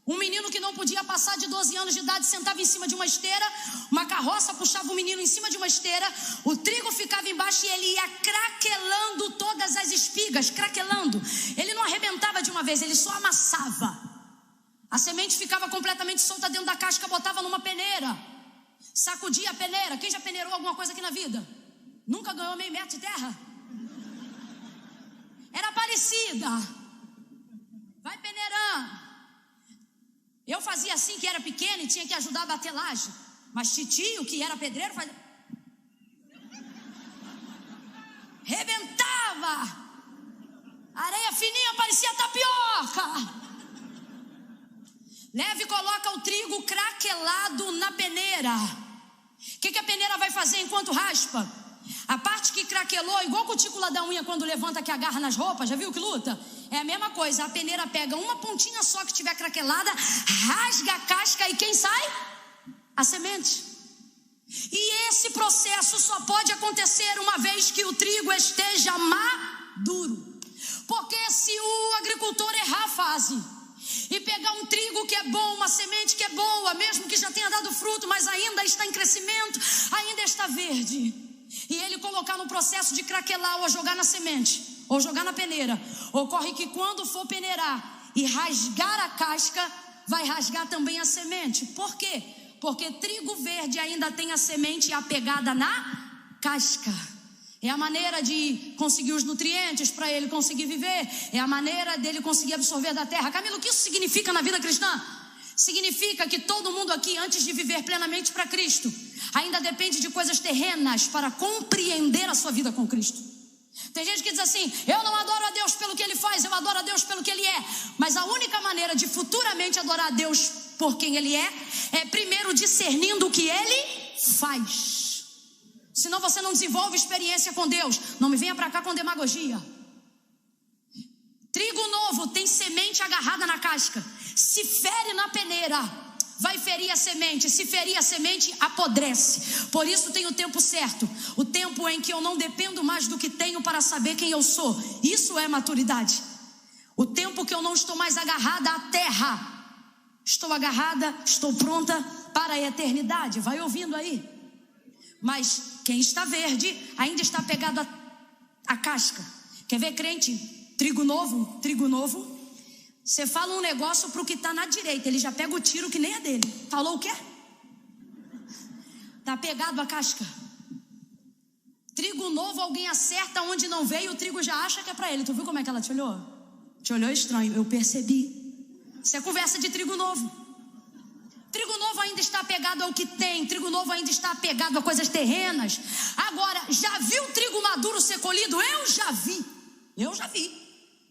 Um menino que não podia passar de 12 anos de idade sentava em cima de uma esteira, uma carroça puxava o menino em cima de uma esteira, o trigo ficava embaixo e ele ia craquelando todas as espigas, craquelando. Ele não arrebentava de uma vez, ele só amassava. A semente ficava completamente solta dentro da casca, botava numa peneira, sacudia a peneira. Quem já peneirou alguma coisa aqui na vida? Nunca ganhou meio metro de terra? Era parecida. Vai peneirando. Eu fazia assim que era pequeno e tinha que ajudar a bater laje. Mas titio, que era pedreiro, fazia... rebentava. Areia fininha, parecia tapioca. Leva e coloca o trigo craquelado na peneira. O que a peneira vai fazer enquanto raspa? A parte que craquelou, igual a cutícula da unha quando levanta que agarra nas roupas, já viu que luta? É a mesma coisa, a peneira pega uma pontinha só que tiver craquelada, rasga a casca e quem sai? A semente. E esse processo só pode acontecer uma vez que o trigo esteja maduro. Porque se o agricultor errar a fase e pegar um trigo que é bom, uma semente que é boa, mesmo que já tenha dado fruto, mas ainda está em crescimento, ainda está verde, e ele colocar no processo de craquelar, ou jogar na semente, ou jogar na peneira, ocorre que quando for peneirar e rasgar a casca, vai rasgar também a semente. Por quê? Porque trigo verde ainda tem a semente apegada na casca. É a maneira de conseguir os nutrientes para ele conseguir viver. É a maneira dele conseguir absorver da terra. Camila, o que isso significa na vida cristã? Significa que todo mundo aqui, antes de viver plenamente para Cristo, ainda depende de coisas terrenas para compreender a sua vida com Cristo. Tem gente que diz assim: eu não adoro a Deus pelo que Ele faz, eu adoro a Deus pelo que Ele é. Mas a única maneira de futuramente adorar a Deus por quem Ele é primeiro discernindo o que Ele faz. Senão você não desenvolve experiência com Deus. Não me venha para cá com demagogia. Trigo novo tem semente agarrada na casca. Se fere na peneira, vai ferir a semente. Se ferir a semente, apodrece. Por isso tem o tempo certo. O tempo em que eu não dependo mais do que tenho para saber quem eu sou. Isso é maturidade. O tempo que eu não estou mais agarrada à terra. Estou agarrada, estou pronta para a eternidade. Vai ouvindo aí. Mas quem está verde ainda está pegado à casca. Quer ver, crente? Trigo novo. Você fala um negócio para o que está na direita, ele já pega o tiro que nem é dele. Falou o quê? Está pegado à casca. Trigo novo, alguém acerta onde não veio, o trigo já acha que é para ele. Tu viu como é que ela te olhou? Te olhou estranho, eu percebi. Isso é conversa de trigo novo. Trigo novo ainda está apegado ao que tem. Trigo novo ainda está apegado a coisas terrenas. Agora, já viu trigo maduro ser colhido? Eu já vi.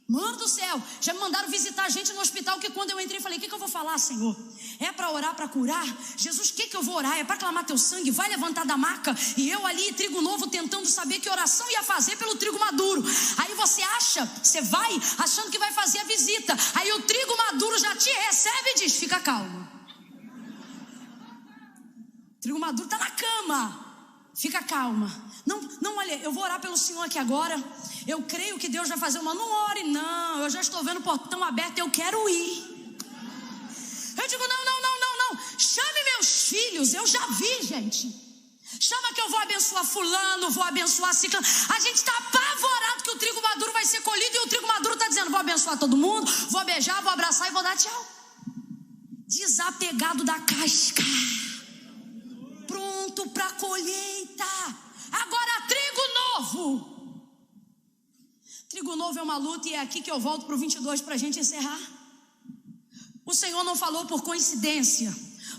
Mano do céu, já me mandaram visitar a gente no hospital, que quando eu entrei falei: o que eu vou falar, Senhor? É para orar, para curar? Jesus, o que eu vou orar? É para clamar teu sangue? Vai levantar da maca? E eu ali, trigo novo, tentando saber que oração ia fazer pelo trigo maduro. Aí você vai achando que vai fazer a visita. Aí o trigo maduro já te recebe e diz: fica calmo. O trigo maduro está na cama. Fica calma. Não, olha, eu vou orar pelo Senhor aqui agora. Eu creio que Deus vai fazer uma. Não ore, não. Eu já estou vendo o portão aberto, eu quero ir. Eu digo: não. Chame meus filhos, eu já vi, gente. Chama que eu vou abençoar fulano, vou abençoar ciclano. A gente está apavorado que o trigo maduro vai ser colhido. E o trigo maduro está dizendo: vou abençoar todo mundo, vou beijar, vou abraçar e vou dar tchau. Desapegado da casca, pronto para colheita. Agora trigo novo. Trigo novo é uma luta, e é aqui que eu volto para o 22 para a gente encerrar. O Senhor não falou por coincidência.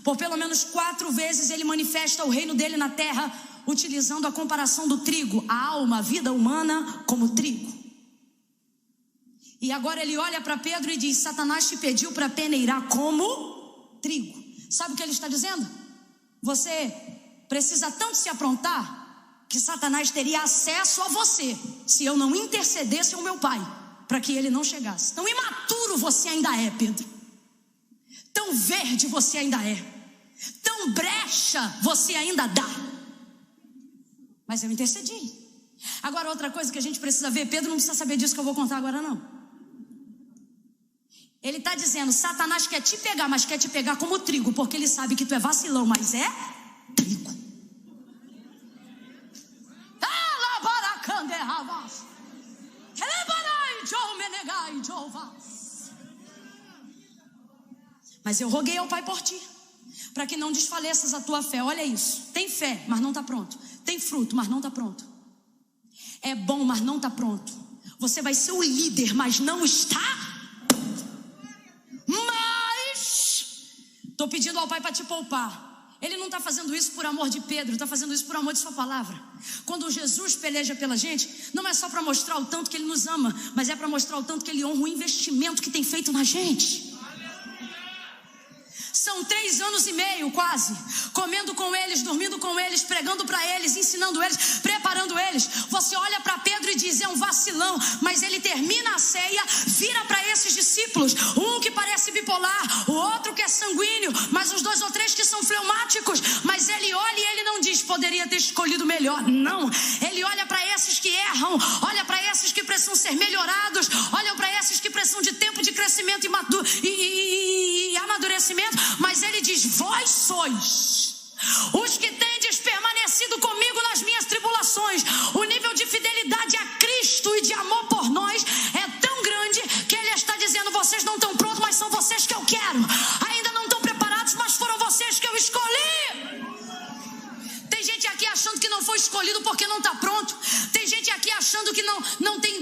Por pelo menos 4 vezes Ele manifesta o reino dele na terra, utilizando a comparação do trigo, a alma, a vida humana como trigo. E agora Ele olha para Pedro e diz: Satanás te pediu para peneirar como trigo. Sabe o que Ele está dizendo? Você precisa tanto se aprontar que Satanás teria acesso a você se eu não intercedesse ao meu pai para que ele não chegasse. Tão imaturo você ainda é, Pedro. Tão verde você ainda é. Tão brecha você ainda dá. Mas eu intercedi. Agora, outra coisa que a gente precisa ver: Pedro não precisa saber disso que eu vou contar agora, não. Ele está dizendo: Satanás quer te pegar, mas quer te pegar como trigo, porque ele sabe que tu é vacilão, mas é trigo. Mas eu roguei ao Pai por ti, para que não desfaleças a tua fé. Olha isso: tem fé, mas não está pronto. Tem fruto, mas não está pronto. É bom, mas não está pronto. Você vai ser o líder, mas não está. Mas estou pedindo ao Pai para te poupar. Ele não está fazendo isso por amor de Pedro, está fazendo isso por amor de sua palavra. Quando Jesus peleja pela gente, não é só para mostrar o tanto que Ele nos ama, mas é para mostrar o tanto que Ele honra o investimento que tem feito na gente. São 3 anos e meio quase, comendo com eles, dormindo com eles, pregando para eles, ensinando eles, preparando eles. Você olha para Pedro e diz: é um vacilão. Mas ele termina a ceia, vira para esses discípulos, um que parece bipolar, o outro que é sanguíneo, mas uns 2 ou 3 que são fleumáticos. Mas ele olha e ele não diz: poderia ter escolhido melhor. Não, ele olha para esses que erram, olha para esses que precisam ser melhorados, olha para esses que precisam de tempo de crescimento e amadurecimento, mas ele diz: vós sois os que tendes permanecido comigo nas minhas tribulações. O nível de fidelidade a Cristo e de amor por nós é tão grande que ele está dizendo: vocês não estão prontos, mas são vocês que eu quero. Ainda não estão preparados, mas foram vocês que eu escolhi. Tem gente aqui achando que não foi escolhido porque não está pronto. Tem gente aqui achando que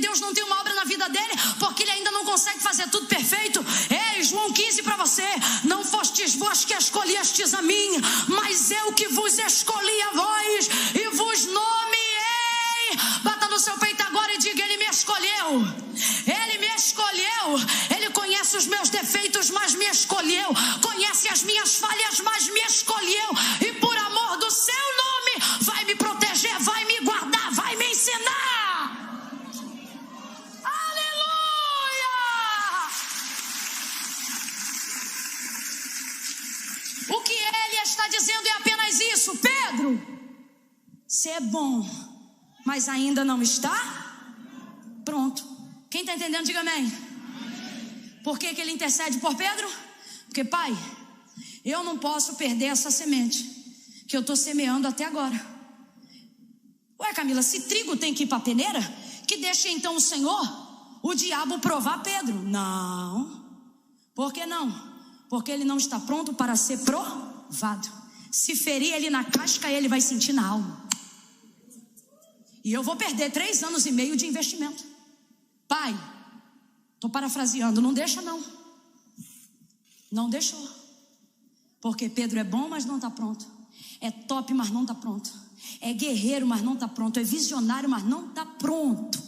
Deus não tem uma obra na vida dele porque ele ainda não consegue fazer tudo perfeito. Ei, João 15 para você: não fostes vós que escolhestes a mim, mas eu que vos escolhi a vós e vos nomeei. Bata no seu peito agora e diga: ele me escolheu. Ele me escolheu. Ele conhece os meus defeitos, mas me escolheu. Conhece as minhas falhas, mas me escolheu. E por amor do seu nome vai me proteger, vai me guardar, vai me ensinar. Aleluia! O que ele está dizendo é apenas isso: Pedro, você é bom, mas ainda não está pronto. Quem está entendendo, diga amém. Por que ele intercede por Pedro? Porque, Pai, eu não posso perder essa semente que eu estou semeando até agora. Ué, Camila, se trigo tem que ir para a peneira, que deixe então o Senhor, o diabo, provar Pedro. Não. Por que não? Porque ele não está pronto para ser provado. Se ferir ele na casca, ele vai sentir na alma. E eu vou perder 3 anos e meio de investimento. Pai, estou parafraseando, não deixa não. Não deixou. Porque Pedro é bom, mas não está pronto. É top, mas não está pronto. É guerreiro, mas não está pronto. É visionário, mas não está pronto.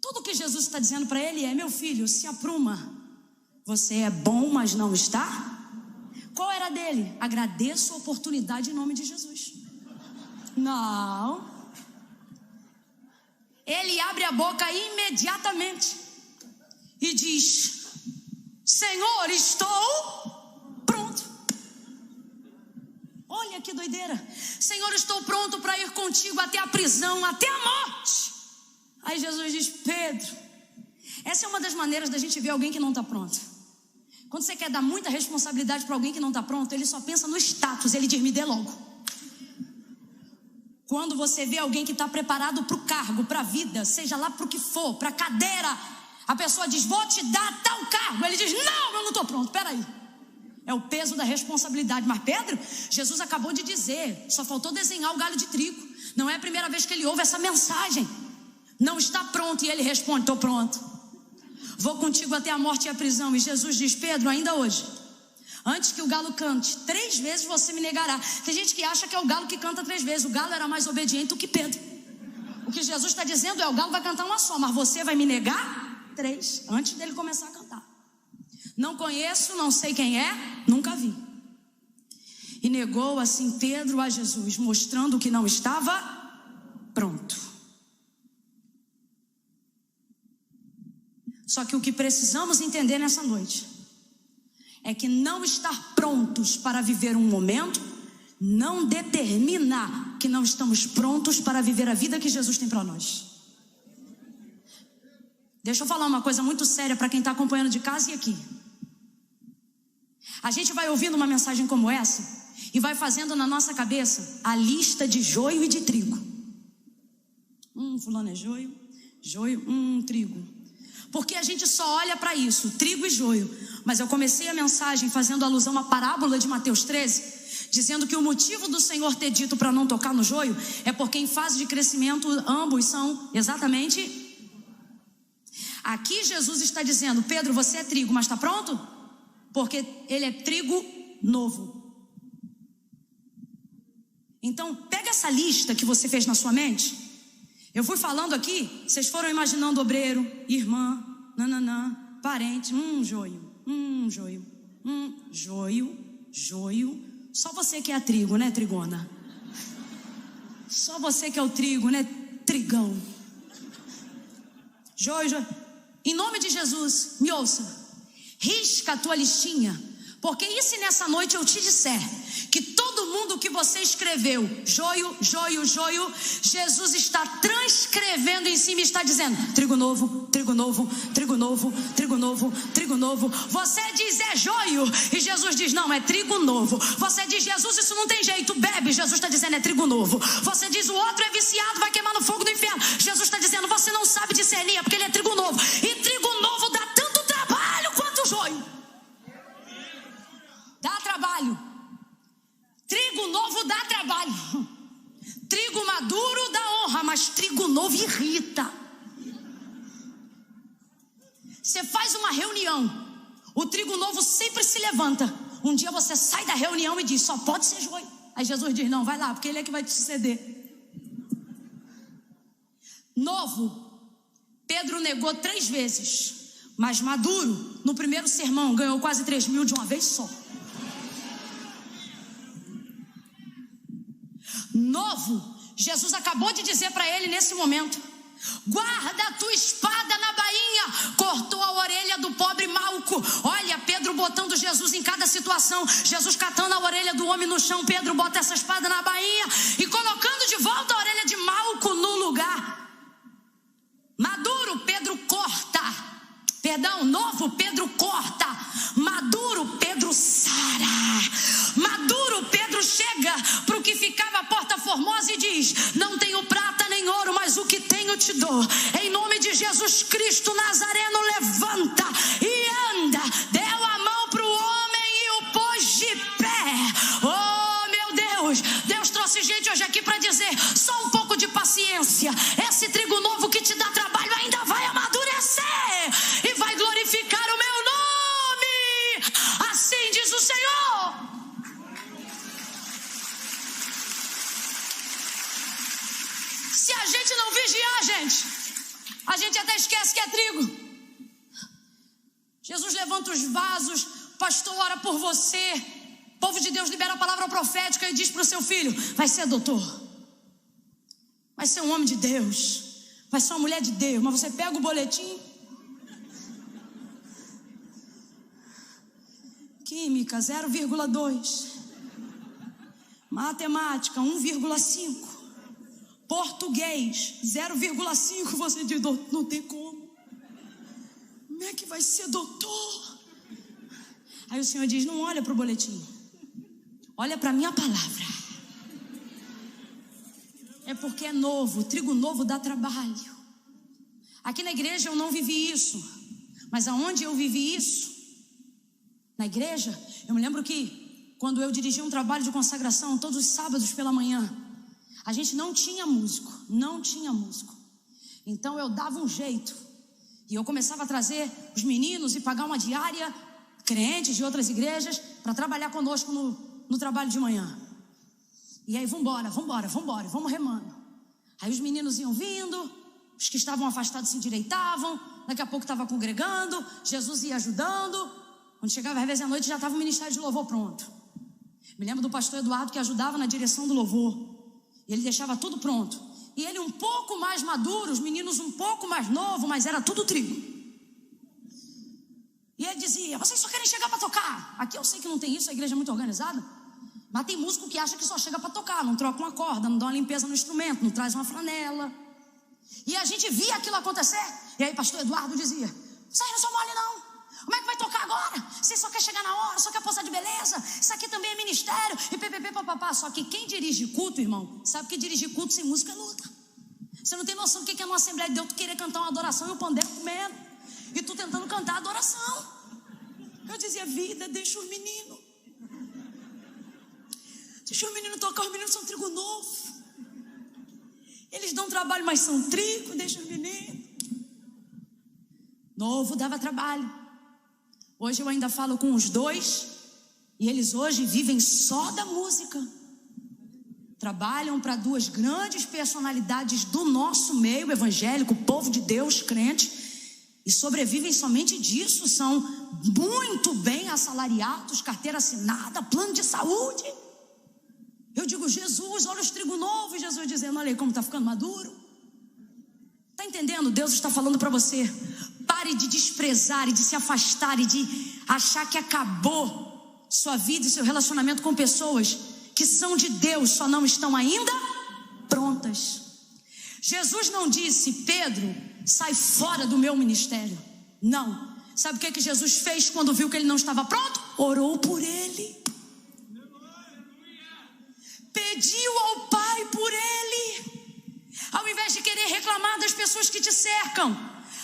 Tudo que Jesus está dizendo para ele é: meu filho, se apruma. Você é bom, mas não está. Qual era dele? Agradeço a oportunidade em nome de Jesus. Não. Ele abre a boca imediatamente e diz: Senhor, estou pronto. Olha que doideira. Senhor, estou pronto para ir contigo até a prisão, até a morte. Aí Jesus diz: Pedro, essa é uma das maneiras da gente ver alguém que não está pronto. Quando você quer dar muita responsabilidade para alguém que não está pronto, ele só pensa no status. Ele diz: me dê logo. Quando você vê alguém que está preparado para o cargo, para a vida, seja lá para o que for, para a cadeira, a pessoa diz: vou te dar tal cargo. Ele diz: não, eu não estou pronto, peraí. É o peso da responsabilidade. Mas Pedro, Jesus acabou de dizer, só faltou desenhar o galho de trigo. Não é a primeira vez que ele ouve essa mensagem. Não está pronto. E ele responde: estou pronto. Vou contigo até a morte e a prisão. E Jesus diz: Pedro, ainda hoje, antes que o galo cante 3 vezes, você me negará. Tem gente que acha que é o galo que canta 3 vezes. O galo era mais obediente do que Pedro. O que Jesus está dizendo é: o galo vai cantar uma só, mas você vai me negar 3, antes dele começar a cantar. Não conheço, não sei quem é, nunca vi. E negou assim Pedro a Jesus, mostrando que não estava pronto. Só que o que precisamos entender nessa noite é que não estar prontos para viver um momento não determina que não estamos prontos para viver a vida que Jesus tem para nós. Deixa eu falar uma coisa muito séria para quem está acompanhando de casa e aqui. A gente vai ouvindo uma mensagem como essa e vai fazendo na nossa cabeça a lista de joio e de trigo. Fulano é joio, trigo. Porque a gente só olha para isso, trigo e joio. Mas eu comecei a mensagem fazendo alusão à parábola de Mateus 13, dizendo que o motivo do Senhor ter dito para não tocar no joio é porque em fase de crescimento ambos são exatamente. Aqui Jesus está dizendo: Pedro, você é trigo, mas está pronto? Porque ele é trigo novo. Então pega essa lista que você fez na sua mente. Eu fui falando aqui, vocês foram imaginando obreiro, irmã, parente, joio, joio. Só você que é a trigo, né, trigona? Só você que é o trigo, né, trigão. Joio. Em nome de Jesus, me ouça. Risca a tua listinha. Porque e se nessa noite eu te disser que todo mundo que você escreveu, joio, joio, joio, Jesus está transcrevendo em cima e está dizendo: trigo novo, trigo novo, trigo novo, trigo novo, trigo novo. Você diz é joio e Jesus diz não, é trigo novo. Você diz Jesus, isso não tem jeito, bebe. Jesus está dizendo é trigo novo. Você diz o outro é viciado, vai queimar no fogo do inferno. Jesus está dizendo você não sabe discernir, é porque ele é trigo novo. E trigo novo dá tanto trabalho quanto joio. Dá trabalho. Trigo novo dá trabalho. Trigo maduro dá honra, mas trigo novo irrita. Você faz uma reunião, o trigo novo sempre se levanta. Um dia você sai da reunião e diz: só pode ser joio. Aí Jesus diz: não, vai lá, porque ele é que vai te suceder. Novo, Pedro negou 3 vezes, mas maduro, no primeiro sermão, ganhou quase 3.000 de uma vez só. Novo, Jesus acabou de dizer para ele nesse momento: guarda a tua espada na bainha. Cortou a orelha do pobre Malco. Olha, Pedro botando Jesus em cada situação. Jesus catando a orelha do homem no chão, Pedro bota essa espada na bainha e colocando de volta a orelha de Malco no lugar. Maduro, Pedro corta. Perdão, novo, Pedro corta. Maduro, Pedro sara. Maduro, Pedro chega para o que ficava a Porta Formosa e diz: não tenho prata nem ouro, mas o que tenho te dou. Em nome de Jesus Cristo Nazareno, levanta e anda. Deu a mão para o homem e o pôs de pé. Oh, meu Deus, Deus trouxe gente hoje aqui para dizer: só um pouco de paciência. Esse trigo novo que te dá trabalho ainda vai amadurecer e vai glorificar o meu nome. Assim diz o Senhor. Se a gente não vigiar, a gente até esquece que é trigo. Jesus levanta os vasos, pastor ora por você. O povo de Deus libera a palavra profética e diz para o seu filho: vai ser doutor, vai ser um homem de Deus, vai ser uma mulher de Deus. Mas você pega o boletim: química 0,2, matemática 1,5, português 0,5. Você diz: não tem como é que vai ser doutor? Aí o Senhor diz: não olha para o boletim, olha para a minha palavra. É porque é novo, trigo novo dá trabalho. Aqui na igreja eu não vivi isso, mas aonde eu vivi isso, na igreja, eu me lembro que quando eu dirigia um trabalho de consagração todos os sábados pela manhã, a gente não tinha músico. Então eu dava um jeito e eu começava a trazer os meninos e pagar uma diária, crentes de outras igrejas, para trabalhar conosco no trabalho de manhã. E aí vamos remando. Aí os meninos iam vindo, os que estavam afastados se endireitavam, daqui a pouco estava congregando, Jesus ia ajudando. Quando chegava às vezes à noite já estava o ministério de louvor pronto. Me lembro do pastor Eduardo que ajudava na direção do louvor. E ele deixava tudo pronto. E ele um pouco mais maduro, os meninos um pouco mais novos, mas era tudo trigo. E ele dizia: vocês só querem chegar para tocar. Aqui eu sei que não tem isso, a igreja é muito organizada. Mas tem músico que acha que só chega para tocar, não troca uma corda, não dá uma limpeza no instrumento, não traz uma flanela. E a gente via aquilo acontecer. E aí pastor Eduardo dizia: vocês não são mole não. Como é que vai tocar agora? Você só quer chegar na hora, só quer posar de beleza. Isso aqui também é ministério. E ppp, papapá. Só que quem dirige culto, irmão, sabe que dirigir culto sem música é luta. Você não tem noção do que é numa Assembleia de Deus tu querer cantar uma adoração e o pandeiro comendo. E tu tentando cantar a adoração. Eu dizia: vida, deixa os meninos. Deixa os meninos tocar, os meninos são trigo novo. Eles dão trabalho, mas são trigo, deixa os meninos. Novo dava trabalho. Hoje eu ainda falo com os dois e eles hoje vivem só da música. Trabalham para 2 grandes personalidades do nosso meio evangélico, povo de Deus, crente, e sobrevivem somente disso. São muito bem assalariados, carteira assinada, plano de saúde. Eu digo: Jesus, olha os trigo novos. Jesus dizendo: olha aí como está ficando maduro. Está entendendo? Deus está falando para você: pare de desprezar e de se afastar e de achar que acabou sua vida e seu relacionamento com pessoas que são de Deus só não estão ainda prontas. Jesus não disse: Pedro, sai fora do meu ministério. Não. Sabe o que Jesus fez quando viu que ele não estava pronto? Orou por ele. Pediu ao Pai por ele. Ao invés de querer reclamar das pessoas que te cercam,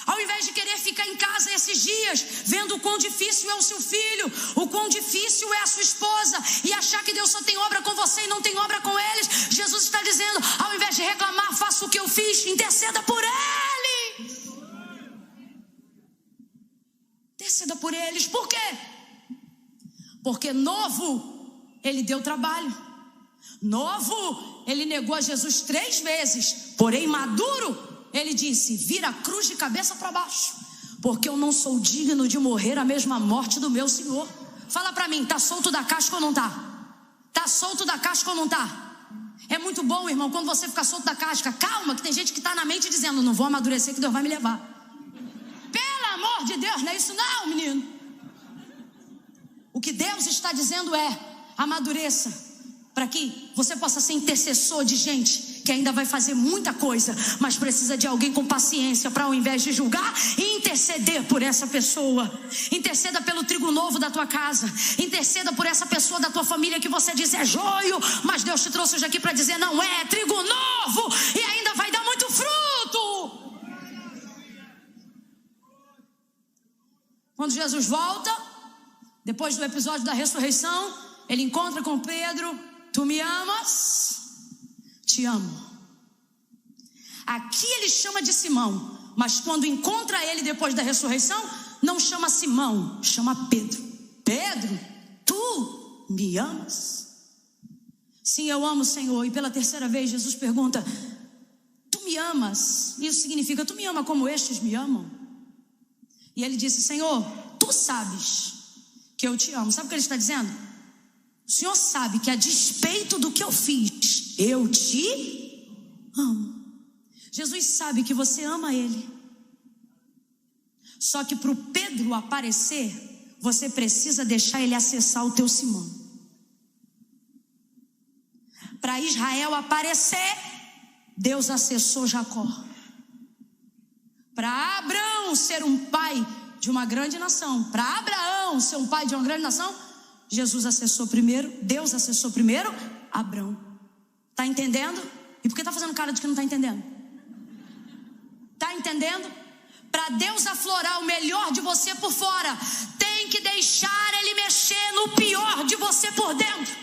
ao invés de querer ficar em casa esses dias vendo o quão difícil é o seu filho, o quão difícil é a sua esposa, e achar que Deus só tem obra com você e não tem obra com eles, Jesus está dizendo: ao invés de reclamar, faça o que eu fiz, interceda por ele. Interceda por eles. Por quê? Porque novo, ele deu trabalho. Novo, ele negou a Jesus 3 vezes. Porém maduro, ele disse: vira a cruz de cabeça para baixo, porque eu não sou digno de morrer a mesma morte do meu Senhor. Fala para mim, tá solto da casca ou não tá? Tá solto da casca ou não tá? É muito bom, irmão, quando você fica solto da casca. Calma, que tem gente que está na mente dizendo: não vou amadurecer que Deus vai me levar. Pelo amor de Deus, não é isso não, menino. O que Deus está dizendo é: amadureça, para que você possa ser intercessor de gente que ainda vai fazer muita coisa, mas precisa de alguém com paciência para, ao invés de julgar, interceder por essa pessoa. Interceda pelo trigo novo da tua casa. Interceda por essa pessoa da tua família que você diz é joio, mas Deus te trouxe hoje aqui para dizer: não é trigo novo e ainda vai dar muito fruto. Quando Jesus volta, depois do episódio da ressurreição, ele encontra com Pedro: tu me amas? Te amo. Aqui ele chama de Simão, mas quando encontra ele depois da ressurreição, não chama Simão, chama Pedro. Pedro, tu me amas? Sim, eu amo, Senhor. E pela 3ª vez Jesus pergunta: tu me amas? Isso significa: tu me ama como estes me amam? E ele disse: Senhor, tu sabes que eu te amo. Sabe o que ele está dizendo? O Senhor sabe que a despeito do que eu fiz, eu te amo. Jesus sabe que você ama ele. Só que para o Pedro aparecer, você precisa deixar ele acessar o teu Simão. Para Israel aparecer, Deus acessou Jacó. Para Abraão ser um pai de uma grande nação, para Abraão ser um pai de uma grande nação, Jesus acessou primeiro, Deus acessou primeiro Abraão. Tá entendendo? E por que tá fazendo cara de que não tá entendendo? Tá entendendo? Para Deus aflorar o melhor de você por fora, tem que deixar ele mexer no pior de você por dentro.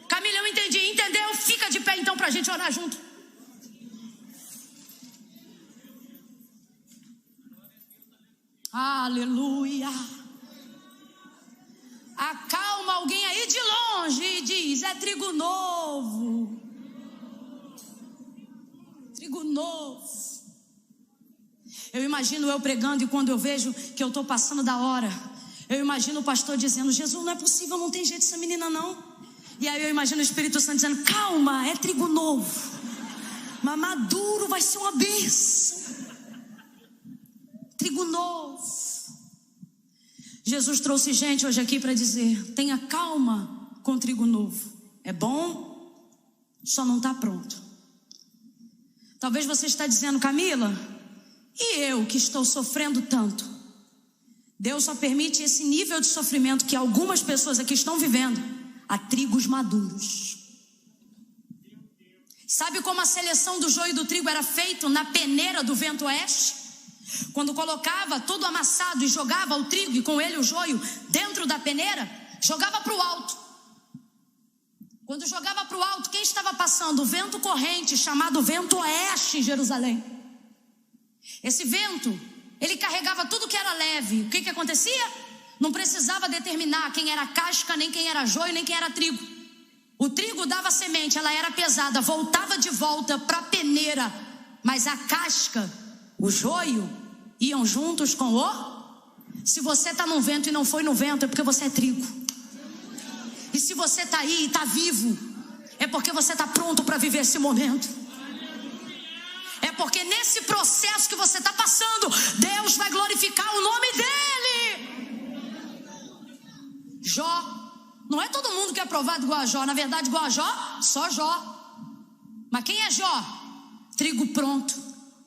Camila, eu entendi, entendeu? Fica de pé então pra gente orar junto. Aleluia. Acalma alguém aí de longe e diz: é trigo novo. Trigo novo. Eu imagino eu pregando, e quando eu vejo que eu estou passando da hora, eu imagino o pastor dizendo: Jesus, não é possível, não tem jeito essa menina não. E aí eu imagino o Espírito Santo dizendo: calma, é trigo novo, mas maduro vai ser uma bênção. Trigo novo. Jesus trouxe gente hoje aqui para dizer: tenha calma com o trigo novo. É bom, só não está pronto. Talvez você está dizendo: Camila, e eu que estou sofrendo tanto? Deus só permite esse nível de sofrimento que algumas pessoas aqui estão vivendo a trigos maduros. Sabe como a seleção do joio e do trigo era feita na peneira do vento oeste? Quando colocava todo amassado e jogava o trigo e com ele o joio dentro da peneira, jogava para o alto. Quando jogava para o alto, quem estava passando? O vento corrente, chamado vento oeste em Jerusalém. Esse vento, ele carregava tudo que era leve. O que acontecia? Não precisava determinar quem era casca, nem quem era joio, nem quem era trigo. O trigo dava semente, ela era pesada, voltava de volta para a peneira. Mas a casca, o joio, iam juntos com o... Se você está no vento e não foi no vento, é porque você é trigo. E se você está aí e está vivo, é porque você está pronto para viver esse momento. É porque nesse processo que você está passando, Deus vai glorificar o nome dele. Jó Não é todo mundo que é aprovado igual a Jó. Na verdade, igual a Jó, só Jó. Mas quem é Jó? Trigo pronto,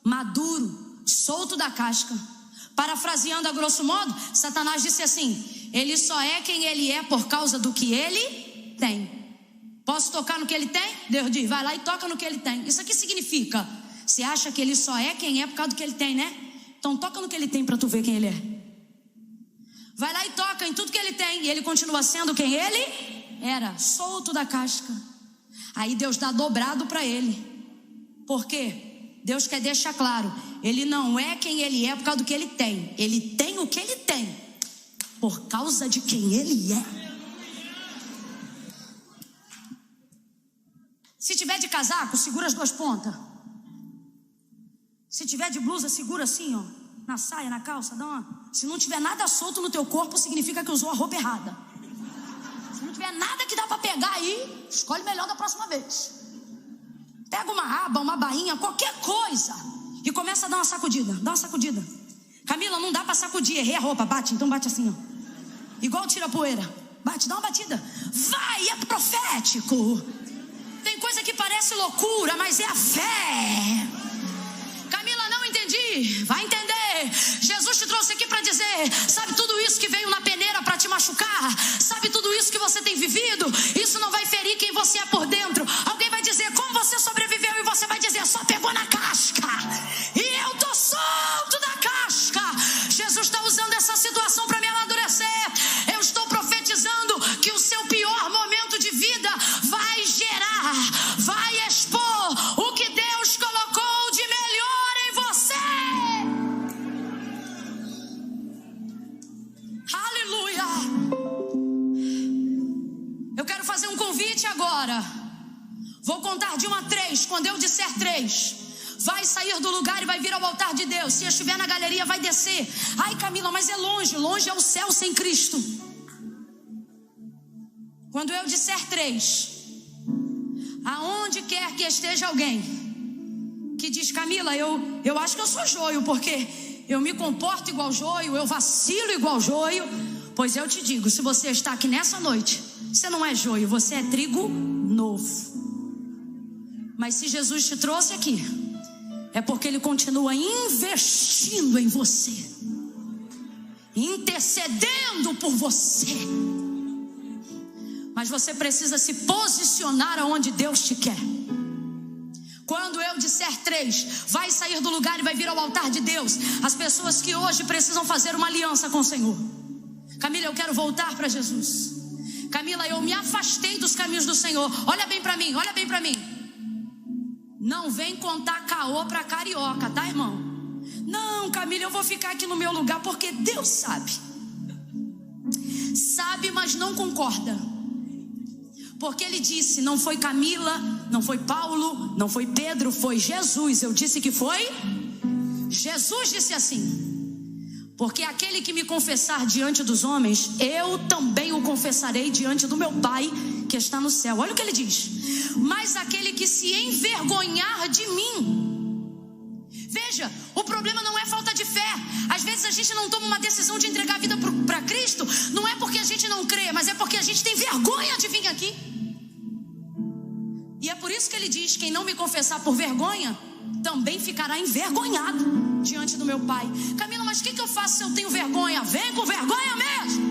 maduro, solto da casca. Parafraseando a grosso modo, Satanás disse assim: ele só é quem ele é por causa do que ele tem. Posso tocar no que ele tem? Deus diz, vai lá e toca no que ele tem. Isso aqui significa, você acha que ele só é quem é por causa do que ele tem, né? Então toca no que ele tem para tu ver quem ele é. Vai lá e toca em tudo que ele tem, e ele continua sendo quem ele era, solto da casca. Aí Deus dá dobrado para ele. Por quê? Deus quer deixar claro, ele não é quem ele é por causa do que ele tem. Ele tem o que ele tem por causa de quem ele é. Se tiver de casaco, segura as duas pontas. Se tiver de blusa, segura assim, ó, na saia, na calça, dá uma... Se não tiver nada solto no teu corpo, significa que usou a roupa errada. Se não tiver nada que dá para pegar aí, escolhe melhor da próxima vez. Pega uma aba, uma bainha, qualquer coisa, e começa a dar uma sacudida. Dá uma sacudida. Camila, não dá para sacudir, errei a roupa, bate, então bate assim, ó. Igual tira poeira. Bate, dá uma batida. Vai, é profético. Tem coisa que parece loucura, mas é a fé. Camila, não entendi. Vai entender. Jesus te trouxe aqui para dizer, sabe tudo isso que veio na peneira para te machucar? Sabe tudo isso que você tem vivido? Isso não vai ferir quem você é por dentro. Alguém vai dizer como você sobreviveu e você vai dizer, só pegou na casca. E eu tô solto da casca. Jesus está usando essa situação para me amadurecer. Eu estou profetizando que o seu pior momento de vida vai gerar, vai expor o que Deus colocou de melhor em você. Aleluia. Eu quero fazer um convite agora. Vou contar de 1 a 3. Quando eu disser 3, vai sair do lugar e vai vir ao altar de Deus. Se estiver na galeria, vai descer. Ai, Camila, mas é longe. Longe é o céu sem Cristo. Quando eu disser 3, aonde quer que esteja alguém que diz, Camila, eu acho que eu sou joio, porque eu me comporto igual joio, eu vacilo igual joio. Pois eu te digo, se você está aqui nessa noite, você não é joio, você é trigo novo. Mas se Jesus te trouxe aqui, é porque Ele continua investindo em você, intercedendo por você. Mas você precisa se posicionar aonde Deus te quer. Quando eu disser 3, vai sair do lugar e vai vir ao altar de Deus. As pessoas que hoje precisam fazer uma aliança com o Senhor. Camila, eu quero voltar para Jesus. Camila, eu me afastei dos caminhos do Senhor. Olha bem para mim, olha bem para mim. Não vem contar caô para carioca, tá, irmão? Não, Camila, eu vou ficar aqui no meu lugar porque Deus sabe. Sabe, mas não concorda. Porque Ele disse, não foi Camila, não foi Paulo, não foi Pedro, foi Jesus. Eu disse que foi Jesus. Disse assim, porque aquele que me confessar diante dos homens, eu também o confessarei diante do meu Pai que está no céu. Olha o que Ele diz, mas aquele que se envergonhar de mim. Veja, o problema não é falta de fé. Às vezes a gente não toma uma decisão de entregar a vida para Cristo, não é porque a gente não crê, mas é porque a gente tem vergonha de vir aqui. E é por isso que Ele diz, quem não me confessar por vergonha, também ficará envergonhado diante do meu Pai. Camila, mas o que eu faço se eu tenho vergonha? Vem com vergonha mesmo.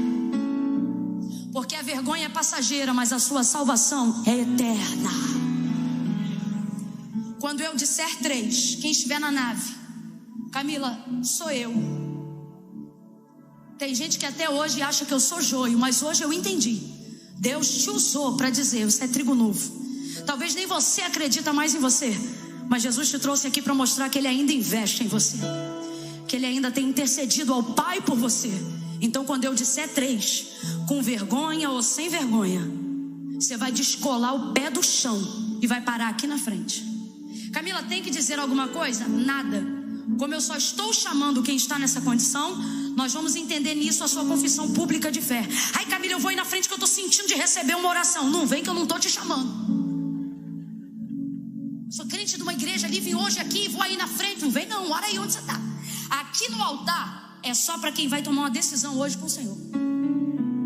Porque a vergonha é passageira, mas a sua salvação é eterna. Quando eu disser 3, quem estiver na nave, Camila, sou eu. Tem gente que até hoje acha que eu sou joio, mas hoje eu entendi. Deus te usou para dizer, você é trigo novo. Talvez nem você acredita mais em você, mas Jesus te trouxe aqui para mostrar que Ele ainda investe em você, que Ele ainda tem intercedido ao Pai por você. Então quando eu disser 3, com vergonha ou sem vergonha, você vai descolar o pé do chão e vai parar aqui na frente. Camila, tem que dizer alguma coisa? Nada. Como eu só estou chamando quem está nessa condição, nós vamos entender nisso a sua confissão pública de fé. Ai, Camila, eu vou ir na frente que eu estou sentindo de receber uma oração. Não vem que eu não estou te chamando. Sou crente de uma igreja ali, vim hoje aqui, vou aí na frente. Não vem não, ora aí onde você está. Aqui no altar é só para quem vai tomar uma decisão hoje com o Senhor.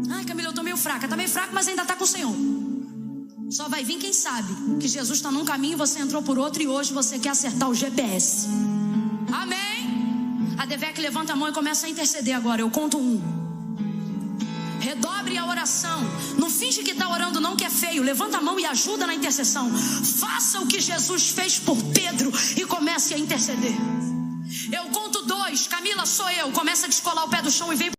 Ai, Camila, eu eu tô meio fraca. Tá meio fraco, mas ainda tá com o Senhor. Só vai vir quem sabe que Jesus está num caminho e você entrou por outro, e hoje você quer acertar o GPS. Amém? A Devec levanta a mão e começa a interceder agora. Eu conto 1. Redobre a oração. Não finge que está orando não, que é feio. Levanta a mão e ajuda na intercessão. Faça o que Jesus fez por Pedro e comece a interceder. Eu conto 2. Camila, sou eu. Começa a descolar o pé do chão e vem